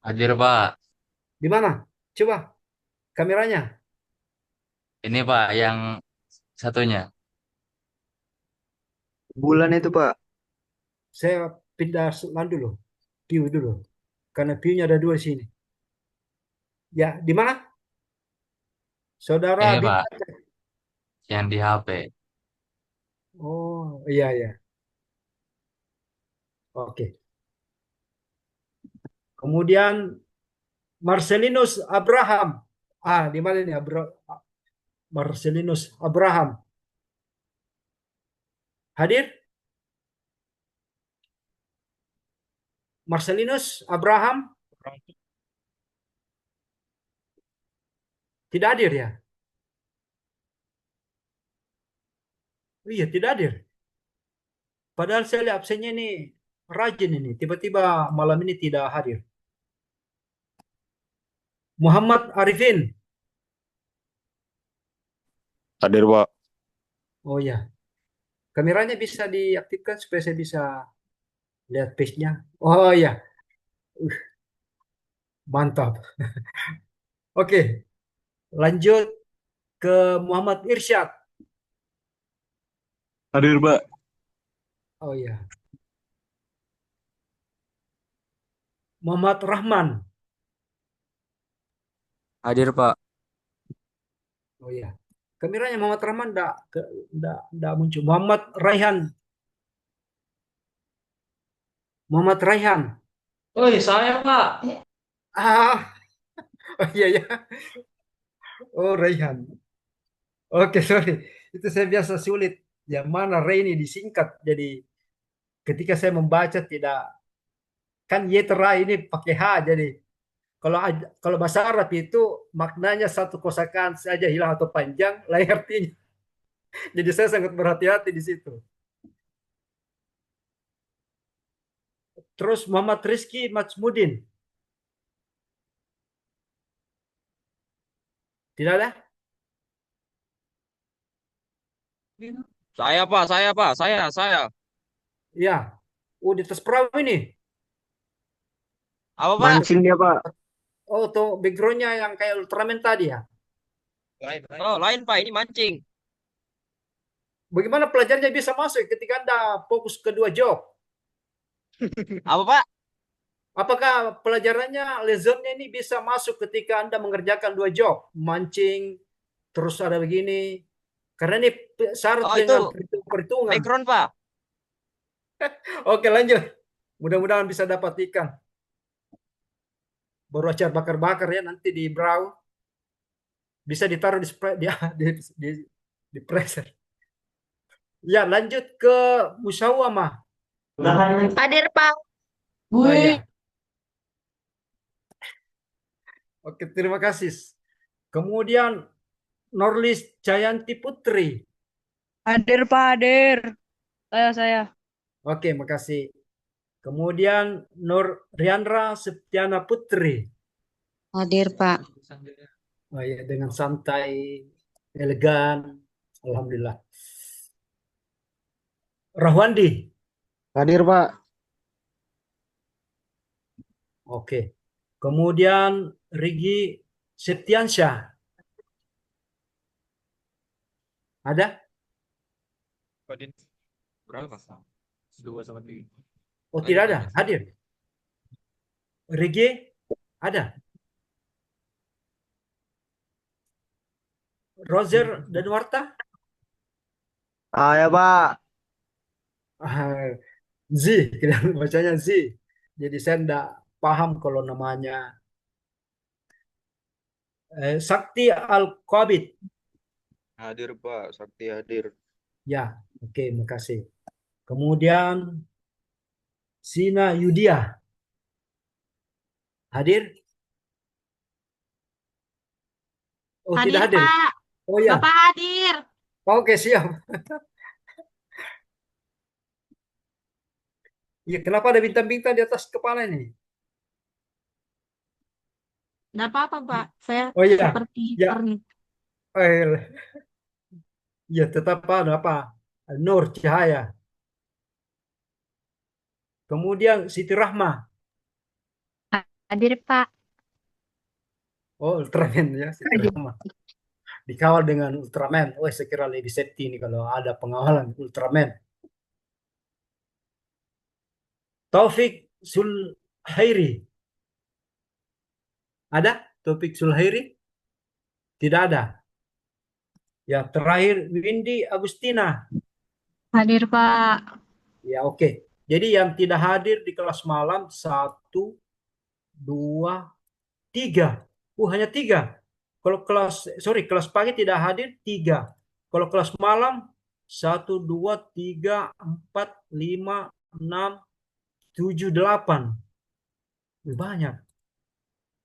Hadir, Pak. Di mana? Coba kameranya. Ini, Pak, yang satunya. Bulan itu, Pak. Saya pindah dulu. View dulu. Karena view-nya ada 2 di sini. Ya, di mana? Saudara Ini, Pak, Bintang. yang di HP. Oh, iya, iya. Oke. Kemudian Marcelinus Abraham. Ah, di mana ini Marcelinus Abraham? Hadir? Marcelinus Abraham tidak hadir ya? Oh iya, tidak hadir. Padahal saya lihat absennya ini rajin ini. Tiba-tiba malam ini tidak hadir. Muhammad Arifin. Hadir, Pak. Oh ya. Kameranya bisa diaktifkan supaya saya bisa lihat page-nya. Oh ya. Mantap. Oke. Lanjut ke Muhammad Irsyad. Hadir, Pak. Oh ya. Muhammad Rahman. Hadir, Pak. Oh ya. Kameranya Muhammad Rahman enggak muncul. Muhammad Raihan. Muhammad Raihan. Oi, saya, Pak. Ah, oh iya ya. Oh, Raihan. Oke, sorry. Itu saya biasa sulit. Yang mana Ray ini disingkat. Jadi ketika saya membaca tidak, kan Yeterai ini pakai H. Jadi kalau bahasa Arab itu maknanya satu kosakan saja hilang atau panjang, lain artinya. Jadi saya sangat berhati-hati di situ. Terus Muhammad Rizky Majmudin. Tidak ada? Saya, Pak. Saya. Ya. Oh, di atas perahu ini. Apa, Pak? Mancing dia, Pak. Oh, tuh backgroundnya yang kayak Ultraman tadi ya. Oh, lain, Pak. Ini mancing. Bagaimana pelajarnya bisa masuk ketika Anda fokus kedua job? Apa, Pak? Apakah pelajarannya, lessonnya ini bisa masuk ketika Anda mengerjakan dua job? Mancing, terus ada begini. Karena ini syarat Oh, dengan itu perhitungan. background, Pak. Oke, lanjut. Mudah-mudahan bisa dapat ikan. Baru acar bakar-bakar ya, nanti di brow. Bisa ditaruh di freezer. Ya, lanjut ke musyawarah. Hadir, Pak. Oh, ya. Oke, terima kasih. Kemudian Norlis Jayanti Putri. Hadir, Pak, hadir. Saya. Oke, makasih. Kemudian Nur Riandra Septiana Putri. Hadir, Pak. Oh ya, dengan santai, elegan. Alhamdulillah. Rahwandi. Hadir, Pak. Oke. Kemudian Rigi Septiansyah. Ada? Berapa? 2 sama 3. Oh, tidak ada. Hadir. Rigi ada. Roger dan Warta? Ya, Pak. Z, bacanya Z. Jadi saya enggak paham kalau namanya. Sakti Al-Qabid. Hadir, Pak. Sakti hadir. Ya, oke, makasih. Kemudian Sina Yudia. Hadir? Oh, Hadir, tidak hadir. Pak. Oh ya. Bapak hadir. Oke, siap. Ya, kenapa ada bintang-bintang di atas kepala ini? Nggak apa-apa, Pak. Saya Oh iya. seperti Ya. pernik. Ya, tetap apa? Nur Cahaya. Kemudian Siti Rahma. Hadir, Pak. Oh, Ultraman ya, Siti Rahma. Dikawal dengan Ultraman. Oh, saya kira lebih safety ini kalau ada pengawalan Ultraman. Taufik Zulhairi. Ada Taufik Zulhairi? Tidak ada. Ya, terakhir Windy Agustina. Hadir, Pak. Ya, oke. Jadi yang tidak hadir di kelas malam 1, 2, 3. Hanya 3. Kalau kelas pagi tidak hadir 3. Kalau kelas malam 1, 2, 3, 4, 5, 6, 7, 8. Banyak.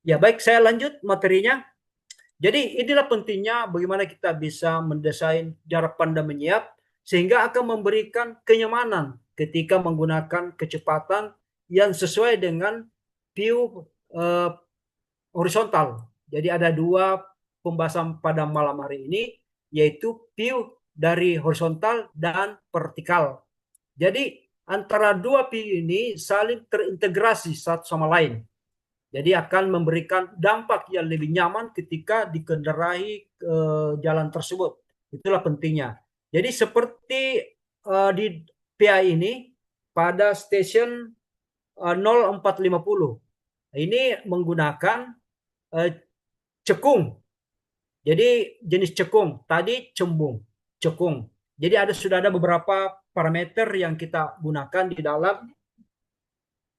Ya baik, saya lanjut materinya. Jadi inilah pentingnya bagaimana kita bisa mendesain jarak pandang menyiap sehingga akan memberikan kenyamanan ketika menggunakan kecepatan yang sesuai dengan view horizontal. Jadi ada dua pembahasan pada malam hari ini, yaitu view dari horizontal dan vertikal. Jadi antara dua view ini saling terintegrasi satu sama lain. Jadi akan memberikan dampak yang lebih nyaman ketika dikendarai jalan tersebut. Itulah pentingnya. Jadi seperti di PI ini pada stasiun 0450 ini menggunakan cekung. Jadi jenis cekung. Tadi cembung, cekung. Jadi sudah ada beberapa parameter yang kita gunakan di dalam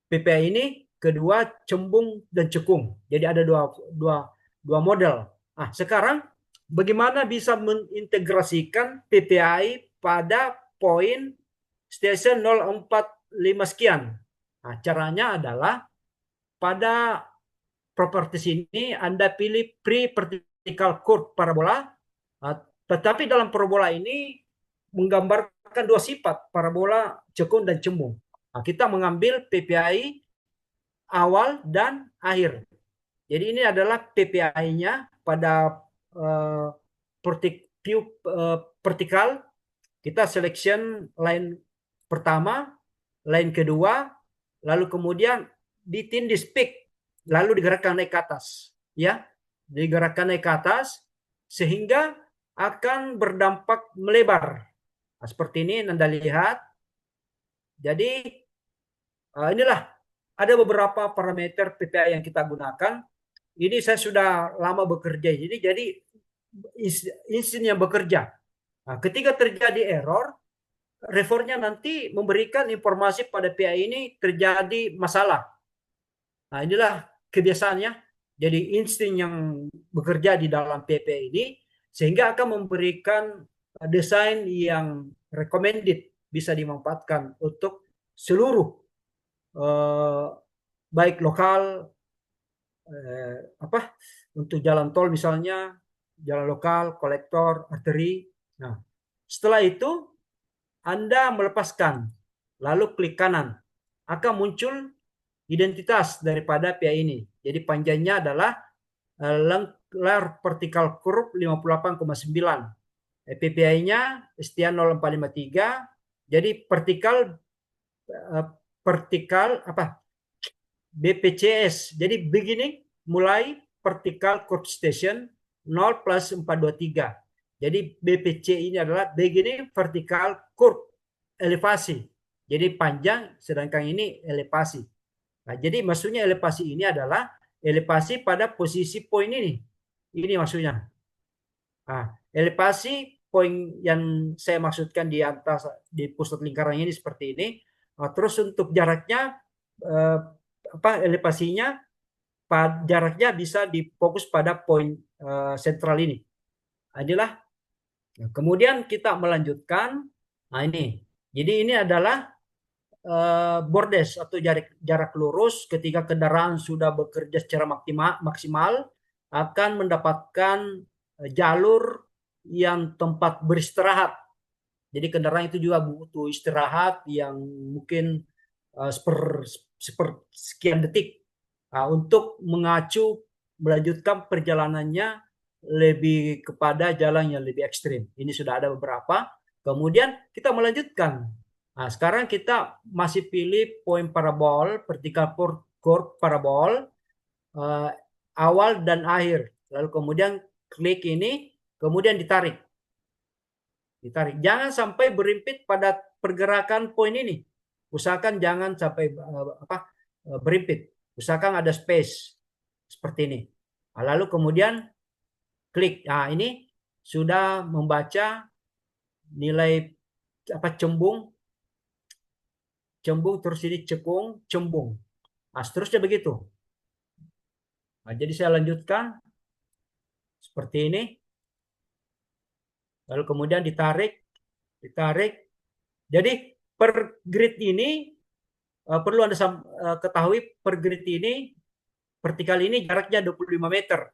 PPI ini. Kedua, cembung dan cekung. Jadi ada dua model. Nah, sekarang bagaimana bisa mengintegrasikan PPI pada poin stasiun 045 sekian? Nah, caranya adalah pada properties ini Anda pilih pre-vertical curve parabola, tetapi dalam parabola ini menggambarkan dua sifat, parabola cekung dan cembung. Nah, kita mengambil PPI awal dan akhir. Jadi ini adalah PPI-nya pada view vertikal. Kita selection line pertama, line kedua, lalu kemudian ditindih peak, lalu digerakkan naik ke atas, ya, digerakkan naik ke atas sehingga akan berdampak melebar. Nah, seperti ini Anda lihat. Jadi inilah ada beberapa parameter PPI yang kita gunakan. Ini saya sudah lama bekerja. Jadi insting yang bekerja. Nah, ketika terjadi error, refernya nanti memberikan informasi pada PPI ini terjadi masalah. Nah, inilah kebiasaannya. Jadi insting yang bekerja di dalam PPI ini sehingga akan memberikan desain yang recommended, bisa dimanfaatkan untuk seluruh baik lokal, untuk jalan tol misalnya, jalan lokal, kolektor, arteri. Nah, setelah itu Anda melepaskan, lalu klik kanan, akan muncul identitas daripada PI ini. Jadi panjangnya adalah lengkar vertical curve 58,9. PPI-nya STIA 0453. Jadi vertikal BPCS. Jadi beginning mulai vertical curve station 0 plus 423. Jadi BPC ini adalah beginning vertical curve elevasi. Jadi panjang, sedangkan ini elevasi. Nah, jadi maksudnya elevasi ini adalah elevasi pada posisi poin ini. Ini maksudnya. Nah, elevasi poin yang saya maksudkan di atas di pusat lingkaran ini seperti ini. Nah, terus untuk jaraknya elevasinya jaraknya bisa difokus pada poin sentral ini. Inilah. Nah, kemudian kita melanjutkan. Nah, ini. Jadi ini adalah bordes atau jarak lurus ketika kendaraan sudah bekerja secara maksimal akan mendapatkan jalur yang tempat beristirahat. Jadi kendaraan itu juga butuh istirahat yang mungkin sekian detik untuk mengacu melanjutkan perjalanannya lebih kepada jalan yang lebih ekstrim. Ini sudah ada beberapa. Kemudian kita melanjutkan. Nah, sekarang kita masih pilih poin parabol, vertical curve parabol, awal dan akhir. Lalu kemudian klik ini, kemudian ditarik. Jangan sampai berimpit pada pergerakan poin ini. Usahakan jangan sampai berimpit. Usahakan ada space seperti ini. Nah, lalu kemudian klik. Nah, ini sudah membaca nilai cembung, terus ini cekung, cembung. Nah, seterusnya begitu. Nah, jadi saya lanjutkan seperti ini. Lalu kemudian ditarik. Jadi per grid ini perlu Anda ketahui per grid ini, vertikal ini jaraknya 25 meter.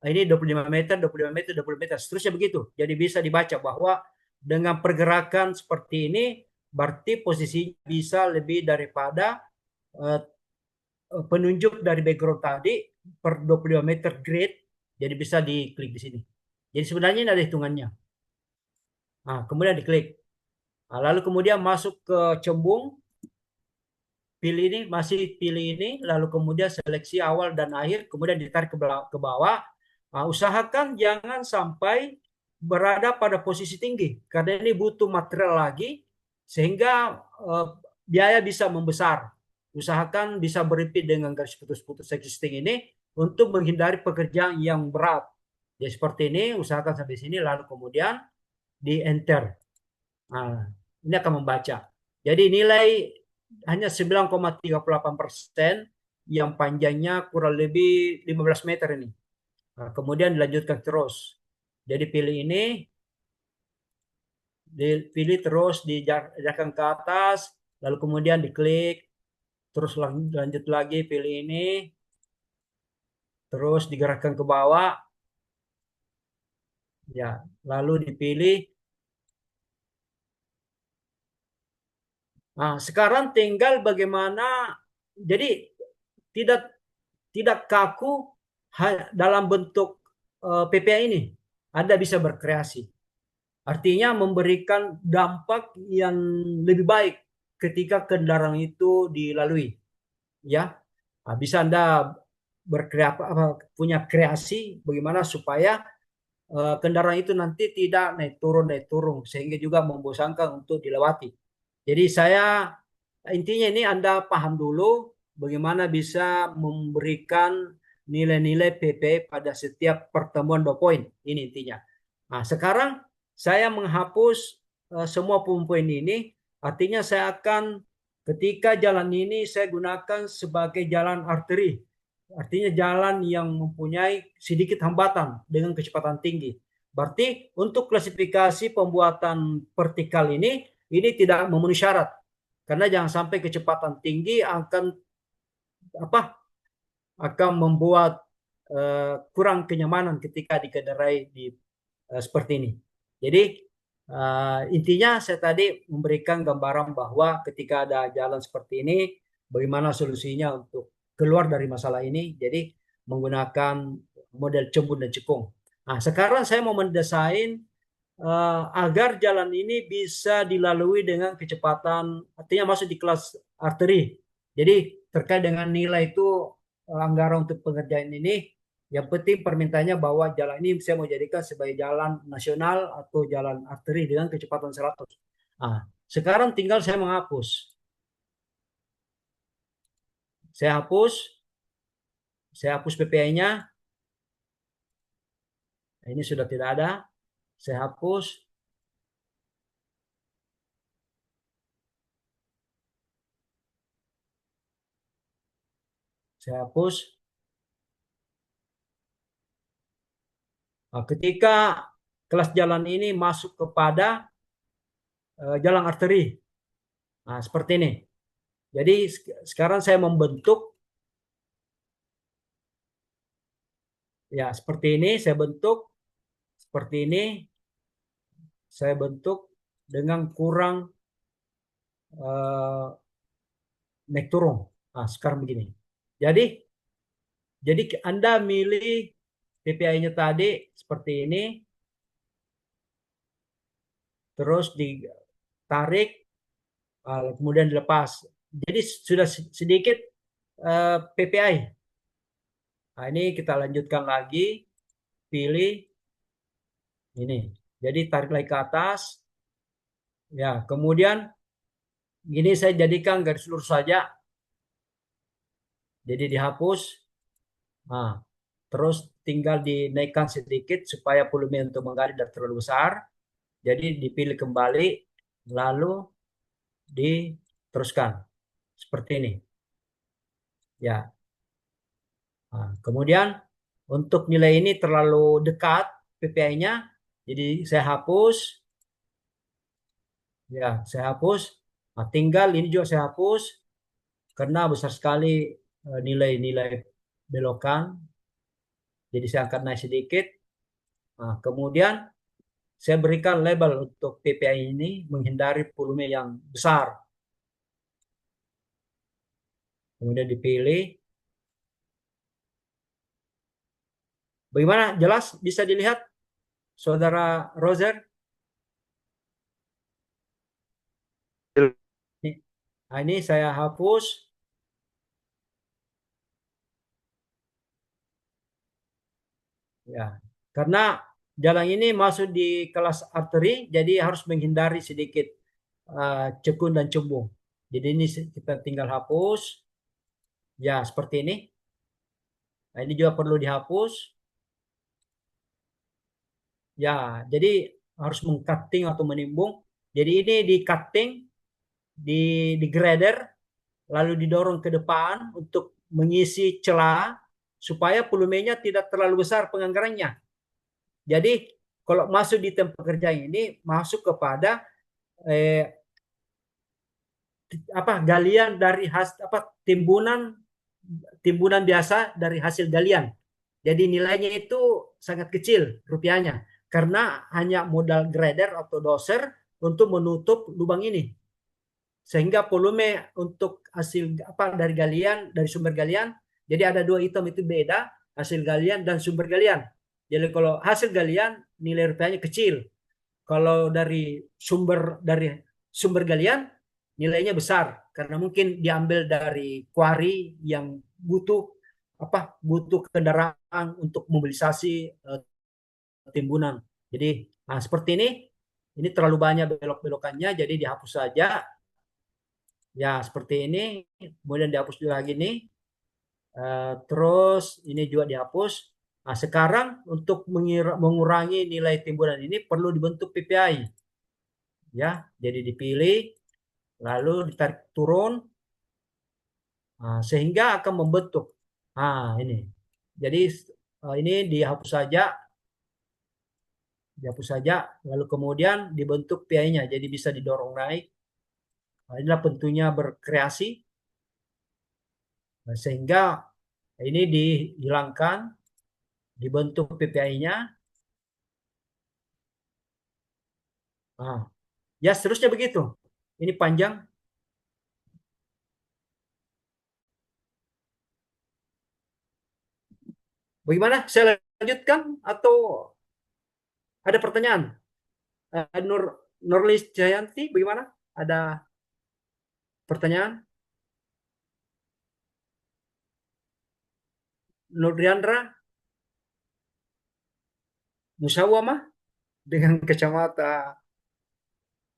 Ini 25 meter, 25 meter, 20 meter, seterusnya begitu. Jadi bisa dibaca bahwa dengan pergerakan seperti ini, berarti posisinya bisa lebih daripada penunjuk dari background tadi per 25 meter grid. Jadi bisa diklik di sini. Jadi sebenarnya ini ada hitungannya. Nah, kemudian diklik. Nah, lalu kemudian masuk ke cembung. Pilih ini, masih pilih ini, lalu kemudian seleksi awal dan akhir, kemudian ditarik ke bawah. Nah, usahakan jangan sampai berada pada posisi tinggi, karena ini butuh material lagi, sehingga biaya bisa membesar. Usahakan bisa beripit dengan garis putus-putus existing ini, untuk menghindari pekerjaan yang berat. Jadi seperti ini, usahakan sampai sini, lalu kemudian di enter. Nah, ini akan membaca. Jadi nilai hanya 9,38%, yang panjangnya kurang lebih 15 meter ini. Nah, kemudian dilanjutkan terus. Jadi pilih ini, dipilih terus, diarahkan ke atas, lalu kemudian diklik, terus lanjut lagi, pilih ini, terus digerakkan ke bawah, ya, lalu dipilih. Nah, sekarang tinggal bagaimana, jadi tidak kaku dalam bentuk PPA ini. Anda bisa berkreasi. Artinya memberikan dampak yang lebih baik ketika kendaraan itu dilalui. Ya, nah, bisa Anda punya kreasi bagaimana supaya kendaraan itu nanti tidak naik turun sehingga juga membosankan untuk dilewati. Jadi intinya ini Anda paham dulu bagaimana bisa memberikan nilai-nilai PP pada setiap pertemuan 2 poin. Ini intinya. Nah, sekarang saya menghapus semua poin ini. Artinya saya akan, ketika jalan ini saya gunakan sebagai jalan arteri. Artinya jalan yang mempunyai sedikit hambatan dengan kecepatan tinggi. Berarti untuk klasifikasi pembuatan vertikal ini tidak memenuhi syarat. Karena jangan sampai kecepatan tinggi akan membuat kurang kenyamanan ketika dikendarai seperti ini. Jadi intinya saya tadi memberikan gambaran bahwa ketika ada jalan seperti ini, bagaimana solusinya untuk keluar dari masalah ini. Jadi menggunakan model cembung dan cekung. Nah, sekarang saya mau mendesain agar jalan ini bisa dilalui dengan kecepatan, artinya masuk di kelas arteri. Jadi terkait dengan nilai itu, anggaran untuk pengerjaan ini, yang penting permintaannya bahwa jalan ini saya mau jadikan sebagai jalan nasional atau jalan arteri dengan kecepatan 100. Nah, sekarang tinggal saya menghapus. Saya hapus PPI-nya. Ini sudah tidak ada. Saya hapus. Saya hapus. Nah, ketika kelas jalan ini masuk kepada jalan arteri. Nah, seperti ini. Jadi sekarang saya membentuk, ya seperti ini, saya bentuk seperti ini, saya bentuk dengan kurang naik turun. Nah, sekarang begini. Jadi Anda milih PPI-nya tadi seperti ini, terus ditarik, kemudian dilepas. Jadi sudah sedikit PPI. Nah, ini kita lanjutkan lagi, pilih ini. Jadi tarik lagi ke atas. Ya, kemudian ini saya jadikan garis lurus saja. Jadi dihapus. Nah, terus tinggal dinaikkan sedikit supaya volume untuk menggali tidak terlalu besar. Jadi dipilih kembali, lalu diteruskan seperti ini. Ya. Nah, kemudian untuk nilai ini terlalu dekat PPI-nya, jadi saya hapus. Ya, saya hapus. Nah, tinggal ini juga saya hapus. karena besar sekali nilai-nilai belokan. Jadi saya angkat naik sedikit. Nah, kemudian saya berikan label untuk PPI ini menghindari volume yang besar. Kemudian dipilih. Bagaimana? Jelas? Bisa dilihat, Saudara Roger? Nah, ini saya hapus. Ya, karena jalan ini masuk di kelas arteri, jadi harus menghindari sedikit cekun dan cembung. Jadi ini kita tinggal hapus. Ya, seperti ini. Nah, ini juga perlu dihapus. Ya, jadi harus meng-cutting atau menimbung. Jadi ini di-cutting, di grader, lalu didorong ke depan untuk mengisi celah supaya volumenya tidak terlalu besar penganggarannya. Jadi kalau masuk di tempat kerja ini masuk kepada galian dari timbunan biasa dari hasil galian. Jadi nilainya itu sangat kecil rupiahnya karena hanya modal grader atau doser untuk menutup lubang ini. Sehingga volume untuk hasil dari galian, dari sumber galian, jadi ada dua item itu beda, hasil galian dan sumber galian. Jadi kalau hasil galian nilai rupiahnya kecil. Kalau dari sumber galian nilainya besar karena mungkin diambil dari quarry yang butuh kendaraan untuk mobilisasi timbunan. Jadi seperti ini terlalu banyak belok-belokannya, jadi dihapus saja. Ya, seperti ini. Kemudian dihapus juga lagi nih. Terus ini juga dihapus. Nah, sekarang untuk mengurangi nilai timbunan ini perlu dibentuk PPI. Ya, jadi dipilih, lalu ditarik turun, sehingga akan membentuk. Ini. Jadi ini dihapus saja, lalu kemudian dibentuk PPI-nya. Jadi bisa didorong naik. Inilah tentunya berkreasi sehingga ini dihilangkan, dibentuk PPI-nya. Ya seterusnya begitu. Ini panjang. Bagaimana? Saya lanjutkan atau ada pertanyaan? Nurlis Jayanti, bagaimana? Ada pertanyaan? Nurdiandra Musawamah dengan kacamata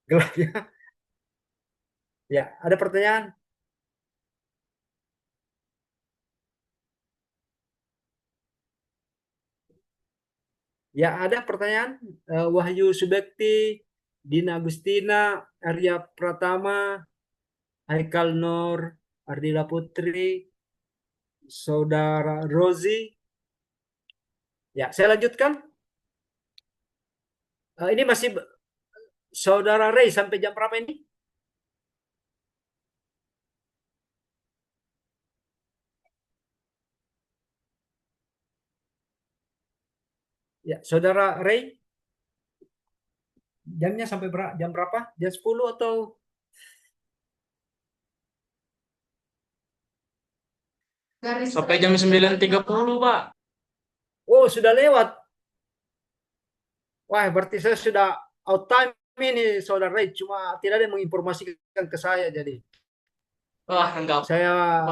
gelapnya. Ya, ada pertanyaan? Ya, ada pertanyaan. Wahyu Subekti, Dina Agustina, Arya Pratama, Haikal Nur, Ardila Putri, Saudara Rozi. Ya, saya lanjutkan. Ini masih Saudara Ray sampai jam berapa ini? Ya, Saudara Ray. Jamnya sampai jam berapa? Jam 10 atau? Sampai jam 9.30, Pak. Oh, sudah lewat. Wah, berarti saya sudah out time ini, Saudara Ray. Cuma tidak ada yang menginformasikan ke saya, jadi. Wah, enggak. Saya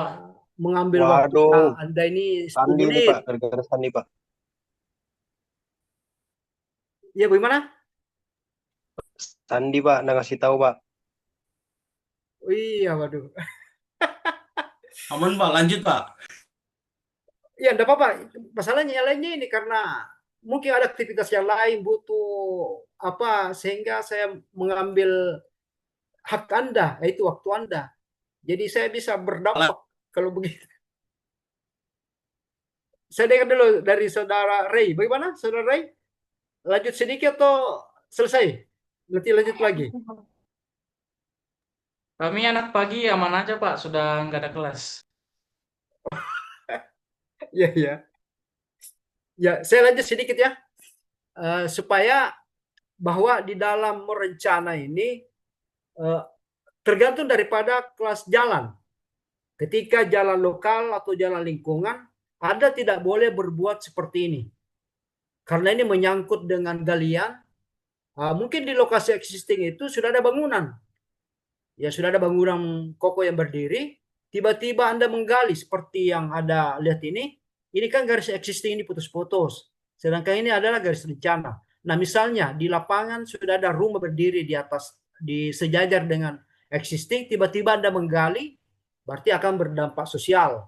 mengambil waktu Anda ini 10 Sandi menit. nih, Pak. Gara-gara Sandi, Pak. Iya, bagaimana? Sandi, Pak. Nggak ngasih tahu, Pak. Oh, iya, waduh. Aman Pak, lanjut Pak. Ya, enggak apa-apa. Masalahnya yang lainnya ini karena mungkin ada aktivitas yang lain butuh sehingga saya mengambil hak Anda, yaitu waktu Anda. Jadi saya bisa berdampak kalau begitu. Saya dengar dulu dari Saudara Ray. Bagaimana, Saudara Ray? Lanjut sedikit atau selesai? Nanti lanjut lagi. Kami anak pagi aman aja Pak, sudah nggak ada kelas. Ya, ya. Ya, saya lanjut sedikit ya. Supaya bahwa di dalam merencana ini tergantung daripada kelas jalan. Ketika jalan lokal atau jalan lingkungan, Anda tidak boleh berbuat seperti ini. Karena ini menyangkut dengan galian. Mungkin di lokasi existing itu sudah ada bangunan. Ya, sudah ada bangunan kokoh yang berdiri. Tiba-tiba Anda menggali seperti yang Anda lihat ini. Ini kan garis existing ini putus-putus. Sedangkan ini adalah garis rencana. Nah, misalnya di lapangan sudah ada rumah berdiri di atas, di sejajar dengan existing. Tiba-tiba Anda menggali, berarti akan berdampak sosial.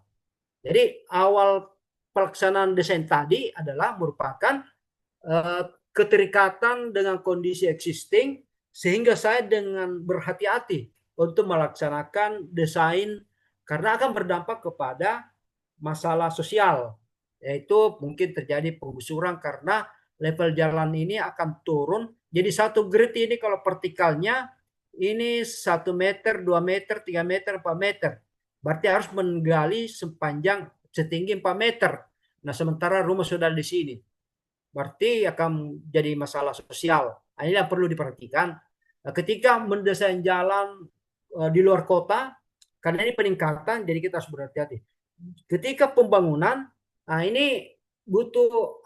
Jadi awal pelaksanaan desain tadi adalah merupakan keterikatan dengan kondisi existing, sehingga saya dengan berhati-hati untuk melaksanakan desain karena akan berdampak kepada masalah sosial, yaitu mungkin terjadi penggusuran karena level jalan ini akan turun. Jadi satu grid ini kalau vertikalnya ini 1 meter, 2 meter, 3 meter, 4 meter. Berarti harus menggali setinggi 4 meter. Nah, sementara rumah sudah di sini. Berarti akan jadi masalah sosial. Ini yang perlu diperhatikan. Ketika mendesain jalan di luar kota, karena ini peningkatan, jadi kita harus berhati-hati. Ketika pembangunan, ini butuh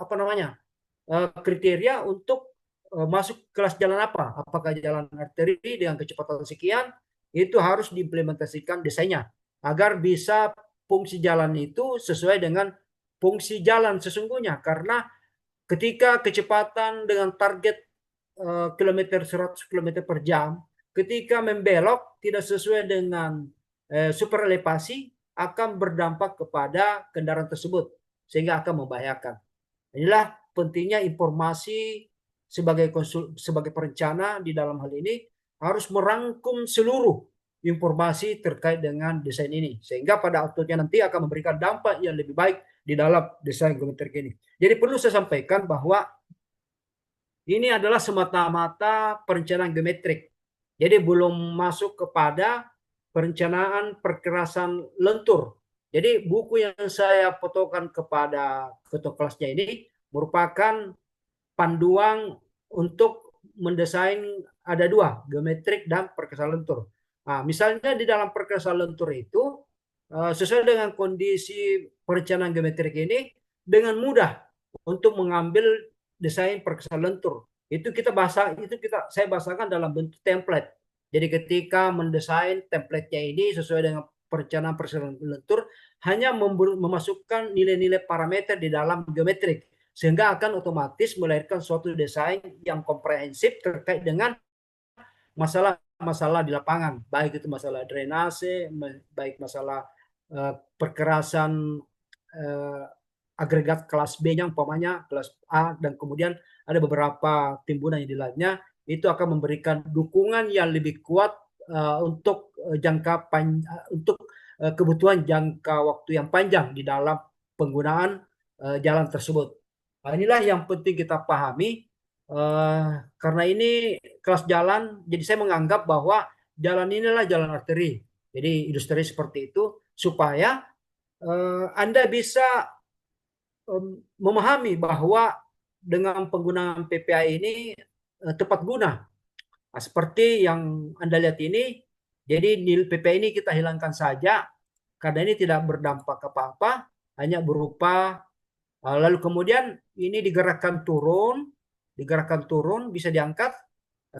kriteria untuk masuk kelas jalan apa? Apakah jalan arteri dengan kecepatan sekian? Itu harus diimplementasikan desainnya agar bisa fungsi jalan itu sesuai dengan fungsi jalan sesungguhnya. Karena ketika kecepatan dengan target kilometer 100 km per jam, ketika membelok tidak sesuai dengan super elevasi, akan berdampak kepada kendaraan tersebut sehingga akan membahayakan. Inilah pentingnya informasi sebagai perencana di dalam hal ini harus merangkum seluruh informasi terkait dengan desain ini sehingga pada outputnya nanti akan memberikan dampak yang lebih baik di dalam desain geometrik ini. Jadi perlu saya sampaikan bahwa ini adalah semata-mata perencanaan geometrik. Jadi belum masuk kepada perencanaan perkerasan lentur. Jadi buku yang saya fotokan kepada ketua kelasnya ini merupakan panduan untuk mendesain, ada 2, geometrik dan perkerasan lentur. Nah, misalnya di dalam perkerasan lentur itu sesuai dengan kondisi perencanaan geometrik ini dengan mudah untuk mengambil desain perkerasan lentur. Saya bahasakan dalam bentuk template. Jadi ketika mendesain template-nya ini sesuai dengan perencanaan perkerasan lentur, hanya memasukkan nilai-nilai parameter di dalam geometrik, sehingga akan otomatis melahirkan suatu desain yang komprehensif terkait dengan masalah-masalah di lapangan, baik itu masalah drainase, baik masalah perkerasan agregat kelas B-nya umpamanya kelas A, dan kemudian ada beberapa timbunan yang di lainnya, itu akan memberikan dukungan yang lebih kuat untuk kebutuhan jangka waktu yang panjang di dalam penggunaan jalan tersebut. Nah, inilah yang penting kita pahami karena ini kelas jalan, jadi saya menganggap bahwa jalan inilah jalan arteri. Jadi industri seperti itu supaya Anda bisa memahami bahwa dengan penggunaan PPI ini tepat guna. Nah, seperti yang Anda lihat ini, jadi nilai PPI ini kita hilangkan saja karena ini tidak berdampak apa-apa, hanya berupa lalu kemudian ini digerakkan turun bisa diangkat,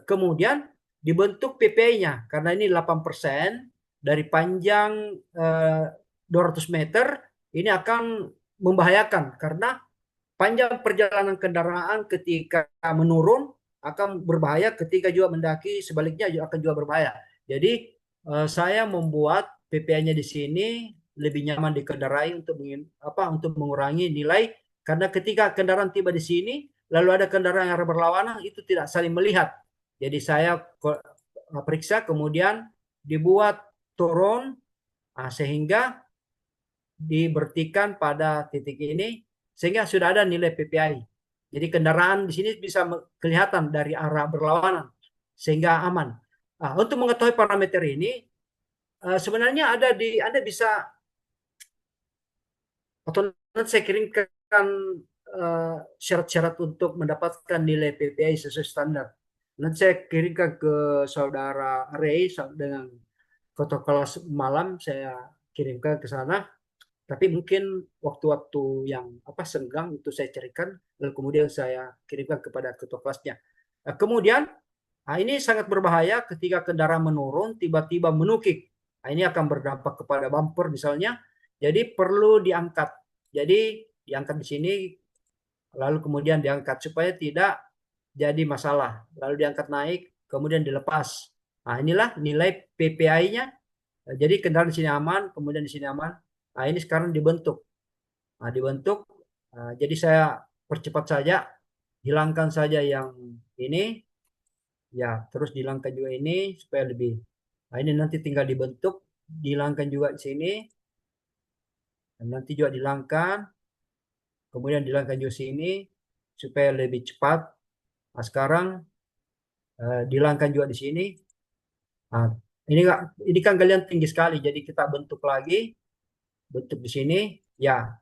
kemudian dibentuk PPI-nya karena ini 8% dari panjang 200 meter, ini akan membahayakan karena panjang perjalanan kendaraan ketika menurun akan berbahaya, ketika juga mendaki sebaliknya akan juga berbahaya. Jadi saya membuat PPI-nya di sini lebih nyaman dikendarai untuk mengurangi nilai, karena ketika kendaraan tiba di sini lalu ada kendaraan yang berlawanan, itu tidak saling melihat. Jadi saya periksa kemudian dibuat turun sehingga dibertikan pada titik ini sehingga sudah ada nilai PPI. Jadi kendaraan di sini bisa kelihatan dari arah berlawanan sehingga aman. Untuk mengetahui parameter ini, sebenarnya ada Anda bisa, atau nanti saya kirimkan syarat-syarat untuk mendapatkan nilai PPI sesuai standar. Nanti saya kirimkan ke saudara Ray dengan foto kelas malam, saya kirimkan ke sana. Tapi mungkin waktu-waktu yang senggang itu saya carikan, lalu kemudian saya kirimkan kepada ketua kelasnya. Kemudian ini sangat berbahaya ketika kendaraan menurun tiba-tiba menukik. Ini akan berdampak kepada bumper misalnya. Jadi perlu diangkat. Jadi diangkat di sini, lalu kemudian diangkat supaya tidak jadi masalah. Lalu diangkat naik, kemudian dilepas. Nah, inilah nilai PPI-nya. Jadi kendaraan di sini aman, kemudian di sini aman. Nah, ini sekarang dibentuk. Nah, dibentuk. Jadi saya percepat saja, hilangkan saja yang ini. Ya, terus dihilangkan juga ini supaya lebih. Nah, ini nanti tinggal dibentuk, dihilangkan juga di sini. Dan nanti juga dihilangkan. Kemudian dihilangkan juga sini supaya lebih cepat. Nah, sekarang dihilangkan juga di sini. Nah, ini kan kalian tinggi sekali, jadi kita bentuk lagi, bentuk di sini. Ya,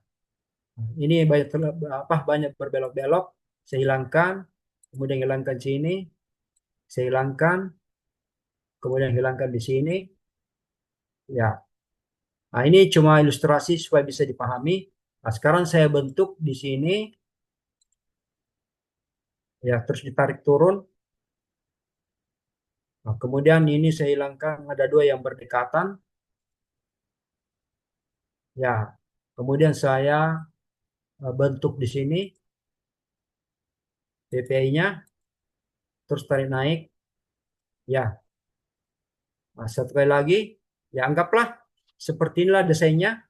ini banyak berbelok-belok. Saya hilangkan, kemudian hilangkan sini, saya hilangkan, kemudian hilangkan di sini. Ya, nah ini cuma ilustrasi supaya bisa dipahami. Nah, sekarang saya bentuk di sini. Ya, terus ditarik turun. Nah, kemudian ini saya hilangkan, ada dua yang berdekatan. Ya, kemudian saya bentuk di sini PPI-nya, terus tarik naik. Ya, nah, satu kali lagi. Ya, anggaplah seperti inilah desainnya.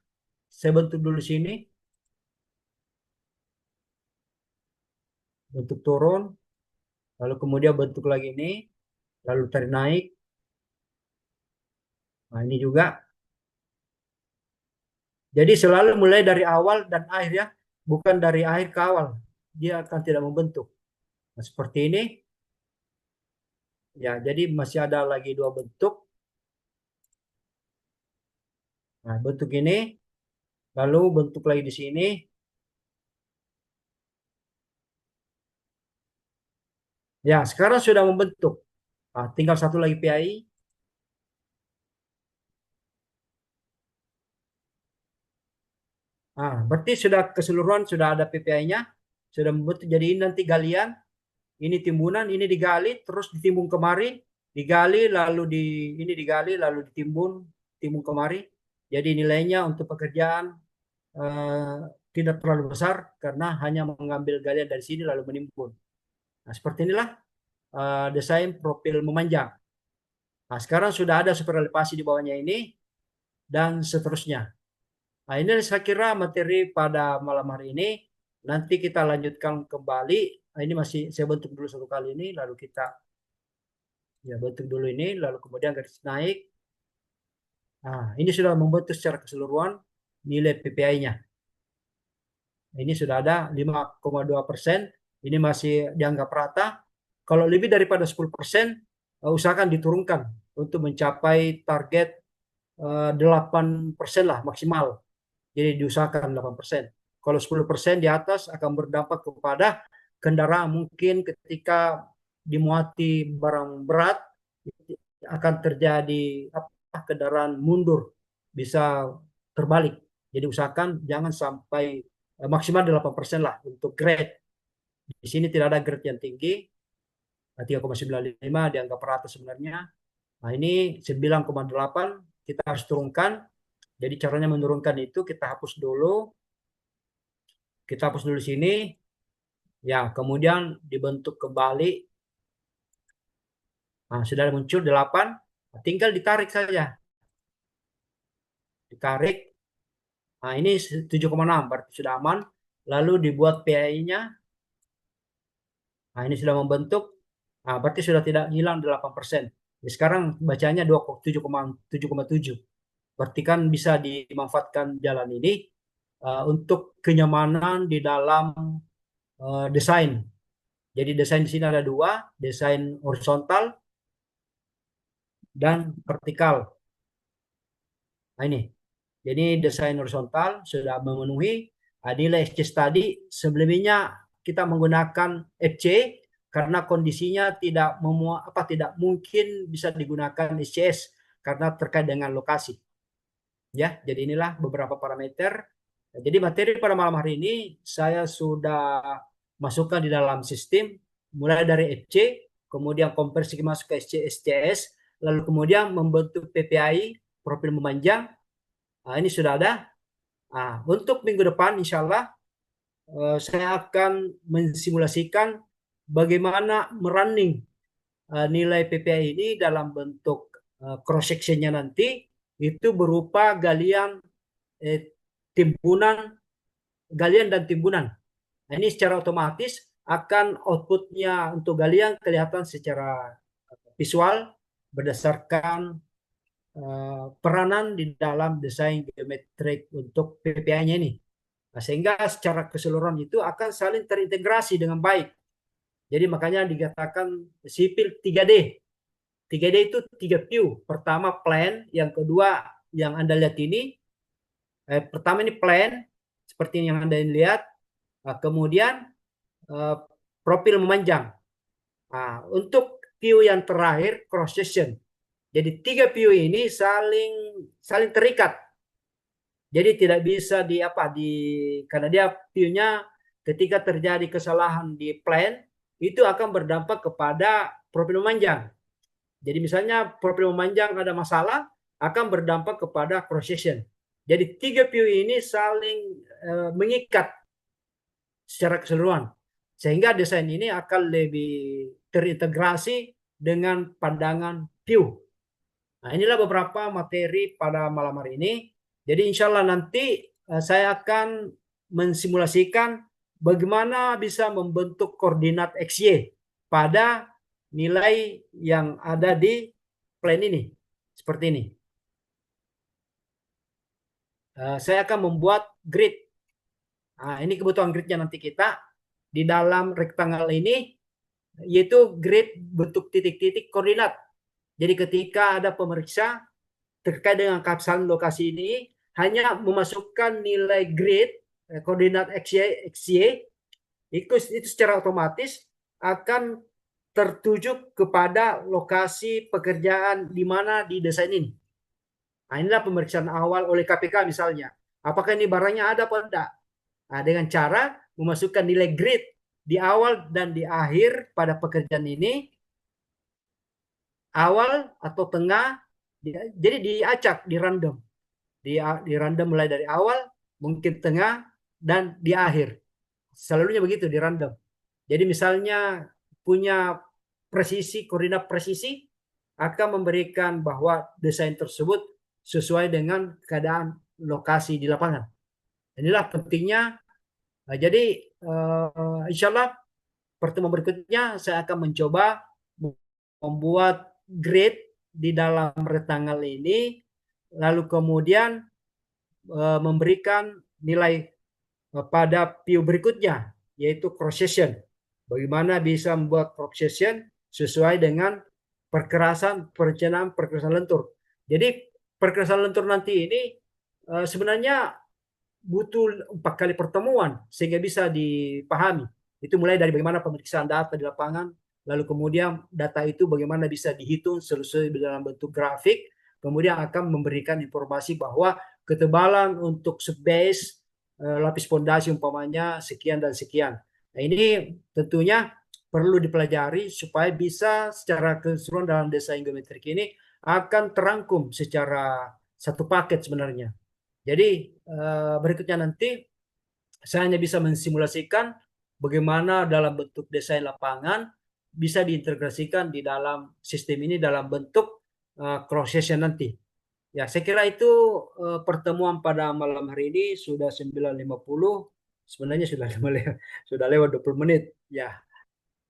Saya bentuk dulu sini, bentuk turun, lalu kemudian bentuk lagi ini, lalu tarik naik. Nah, ini juga. Jadi selalu mulai dari awal dan akhir ya, bukan dari akhir ke awal. Dia akan tidak membentuk. Nah, seperti ini. Ya, jadi masih ada lagi dua bentuk. Nah, bentuk ini, lalu bentuk lagi di sini. Ya, sekarang sudah membentuk. Nah, tinggal satu lagi PI. Nah, berarti sudah keseluruhan sudah ada PPI-nya, sudah membentuk. Jadi ini nanti galian, ini timbunan, ini digali, terus ditimbun kemari, digali, lalu ini digali, lalu timbun kemari. Jadi nilainya untuk pekerjaan tidak terlalu besar karena hanya mengambil galian dari sini lalu menimbun. Nah, seperti inilah desain profil memanjang. Nah, sekarang sudah ada super elevasi di bawahnya ini dan seterusnya. Nah, ini saya kira materi pada malam hari ini. Nanti kita lanjutkan kembali. Nah, ini masih saya bentuk dulu satu kali ini, lalu kita bentuk dulu ini, lalu kemudian garis naik. Nah, ini sudah membentuk secara keseluruhan nilai PPI-nya. Ini sudah ada 5,2%. Ini masih dianggap rata. Kalau lebih daripada 10%, usahakan diturunkan untuk mencapai target 8% lah maksimal. Jadi diusahakan 8%. Kalau 10% di atas akan berdampak kepada kendaraan mungkin ketika dimuati barang berat akan terjadi kendaraan mundur, bisa terbalik. Jadi usahakan jangan sampai maksimal 8% lah untuk grade. Di sini tidak ada grade yang tinggi. 3,95 dianggap rata sebenarnya. Nah, ini 9,8 kita harus turunkan. Jadi caranya menurunkan itu kita hapus dulu. Kita hapus dulu sini. Ya, kemudian dibentuk kembali. Nah, sudah muncul 8. Tinggal ditarik saja. Ditarik. Nah, ini 7,6 berarti sudah aman. Lalu dibuat PI-nya. Nah, ini sudah membentuk. Nah, berarti sudah tidak hilang 8%. Jadi sekarang bacanya 7,7. Berarti kan bisa dimanfaatkan jalan ini untuk kenyamanan di dalam desain. Jadi desain di sini ada dua, desain horizontal dan vertikal. Nah, ini. Jadi desain horizontal sudah memenuhi nilai SC tadi. Sebelumnya kita menggunakan FC karena kondisinya tidak tidak mungkin bisa digunakan SCS karena terkait dengan lokasi. Ya, jadi inilah beberapa parameter. Jadi materi pada malam hari ini saya sudah masukkan di dalam sistem mulai dari FC, kemudian konversi masuk ke SCS, lalu kemudian membentuk PPI profil memanjang. Nah, ini sudah ada. Nah, untuk minggu depan insya Allah saya akan mensimulasikan bagaimana merunning nilai PPI ini dalam bentuk cross sectionnya nanti itu berupa galian dan timbunan. Nah, ini secara otomatis akan outputnya untuk galian kelihatan secara visual berdasarkan peranan di dalam desain geometrik untuk PPI-nya ini. Nah, sehingga secara keseluruhan itu akan saling terintegrasi dengan baik. Jadi makanya dikatakan sipil 3D. 3D itu 3 view. Pertama plan, yang kedua yang Anda lihat ini. Pertama ini plan, seperti yang Anda lihat. Kemudian profil memanjang. Nah, untuk view yang terakhir cross section. Jadi 3 view ini saling terikat. Jadi tidak bisa karena dia view-nya ketika terjadi kesalahan di plan itu akan berdampak kepada profil memanjang. Jadi misalnya profil memanjang ada masalah akan berdampak kepada cross section. Jadi 3 view ini saling mengikat secara keseluruhan. Sehingga desain ini akan lebih terintegrasi dengan pandangan view. Nah, inilah beberapa materi pada malam hari ini. Jadi insya Allah nanti saya akan mensimulasikan bagaimana bisa membentuk koordinat XY pada nilai yang ada di plan ini. Seperti ini. Saya akan membuat grid. Nah, ini kebutuhan gridnya nanti kita. Di dalam rectangle ini, yaitu grid bentuk titik-titik koordinat. Jadi ketika ada pemeriksa terkait dengan kapsalan lokasi ini, hanya memasukkan nilai grid koordinat XY itu secara otomatis akan tertuju kepada lokasi pekerjaan di mana di desain ini. Nah, inilah pemeriksaan awal oleh KPK misalnya. Apakah ini barangnya ada atau tidak? Nah, dengan cara memasukkan nilai grid di awal dan di akhir pada pekerjaan ini, awal atau tengah, jadi diacak, di random. Di random mulai dari awal, mungkin tengah, dan di akhir. Selalunya begitu, di random. Jadi misalnya punya koordinat presisi, akan memberikan bahwa desain tersebut sesuai dengan keadaan lokasi di lapangan. Inilah pentingnya. Jadi insya Allah pertemuan berikutnya saya akan mencoba membuat grid di dalam rectangle ini, lalu kemudian memberikan nilai pada view berikutnya, yaitu cross section. Bagaimana bisa membuat cross section sesuai dengan perencanaan perkerasan lentur. Jadi perkerasan lentur nanti ini sebenarnya butuh 4 kali pertemuan sehingga bisa dipahami. Itu mulai dari bagaimana pemeriksaan data di lapangan, lalu kemudian data itu bagaimana bisa dihitung sesuai dalam bentuk grafik, kemudian akan memberikan informasi bahwa ketebalan untuk subbase, lapis fondasi umpamanya sekian dan sekian. Nah, ini tentunya perlu dipelajari supaya bisa secara keseluruhan dalam desain geometrik ini akan terangkum secara satu paket sebenarnya. Jadi berikutnya nanti saya hanya bisa mensimulasikan bagaimana dalam bentuk desain lapangan bisa diintegrasikan di dalam sistem ini dalam bentuk cross section nanti. Ya, saya kira itu pertemuan pada malam hari ini sudah 9.50. Sebenarnya sudah lewat 20 menit. Ya,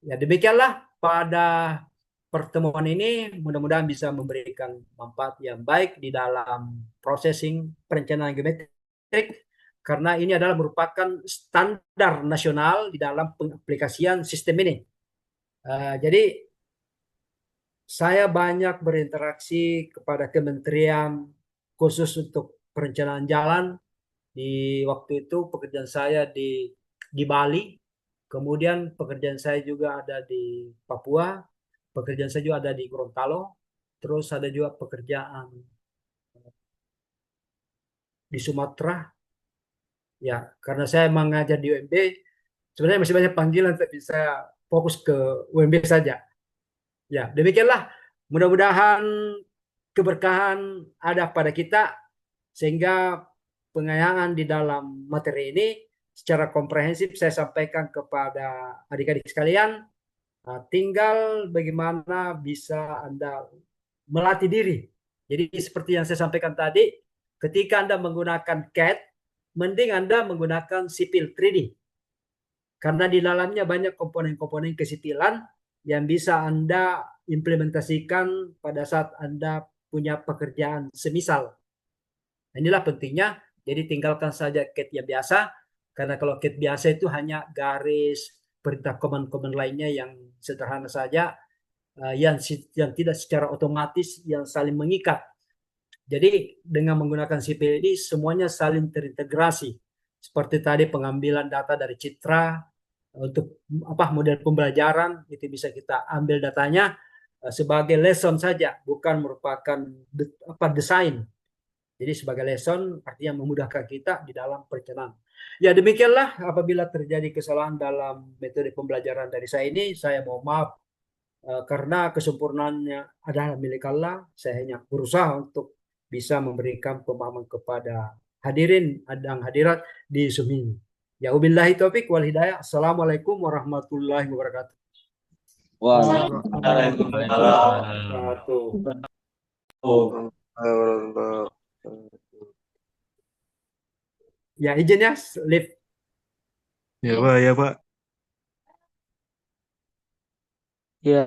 demikianlah pada pertemuan ini, mudah-mudahan bisa memberikan manfaat yang baik di dalam processing perencanaan geometrik, karena ini adalah merupakan standar nasional di dalam pengaplikasian sistem ini. Jadi saya banyak berinteraksi kepada Kementerian khusus untuk perencanaan jalan. Di waktu itu pekerjaan saya di Bali, kemudian pekerjaan saya juga ada di Papua, pekerjaan saya juga ada di Gorontalo, terus ada juga pekerjaan di Sumatera. Ya, karena saya mengajar di UMB, sebenarnya masih banyak panggilan, tapi saya fokus ke UMB saja. Ya, demikianlah. Mudah-mudahan keberkahan ada pada kita, sehingga pengayangan di dalam materi ini secara komprehensif saya sampaikan kepada adik-adik sekalian. Tinggal bagaimana bisa Anda melatih diri. Jadi seperti yang saya sampaikan tadi, ketika Anda menggunakan CAD, mending Anda menggunakan sipil 3D. Karena di dalamnya banyak komponen-komponen kesipilan yang bisa Anda implementasikan pada saat Anda punya pekerjaan semisal. Inilah pentingnya, jadi tinggalkan saja CAD yang biasa, karena kalau CAD biasa itu hanya garis, perintah command-command lainnya yang sederhana saja, yang tidak secara otomatis, yang saling mengikat. Jadi dengan menggunakan sipil ini semuanya saling terintegrasi. Seperti tadi pengambilan data dari citra, untuk model pembelajaran itu bisa kita ambil datanya sebagai lesson saja, bukan merupakan desain. Jadi sebagai lesson artinya memudahkan kita di dalam perencanaan. Ya demikianlah, apabila terjadi kesalahan dalam metode pembelajaran dari saya ini, saya mohon maaf karena kesempurnaannya adalah milik Allah. Saya hanya berusaha untuk bisa memberikan pemahaman kepada hadirin dan hadirat di Zoom ini. Ya wabillahi taufik wal hidayah. Assalamualaikum warahmatullahi wabarakatuh. Waalaikumsalam. Ya izin ya, live. Ya Pak, ya Pak. Ya.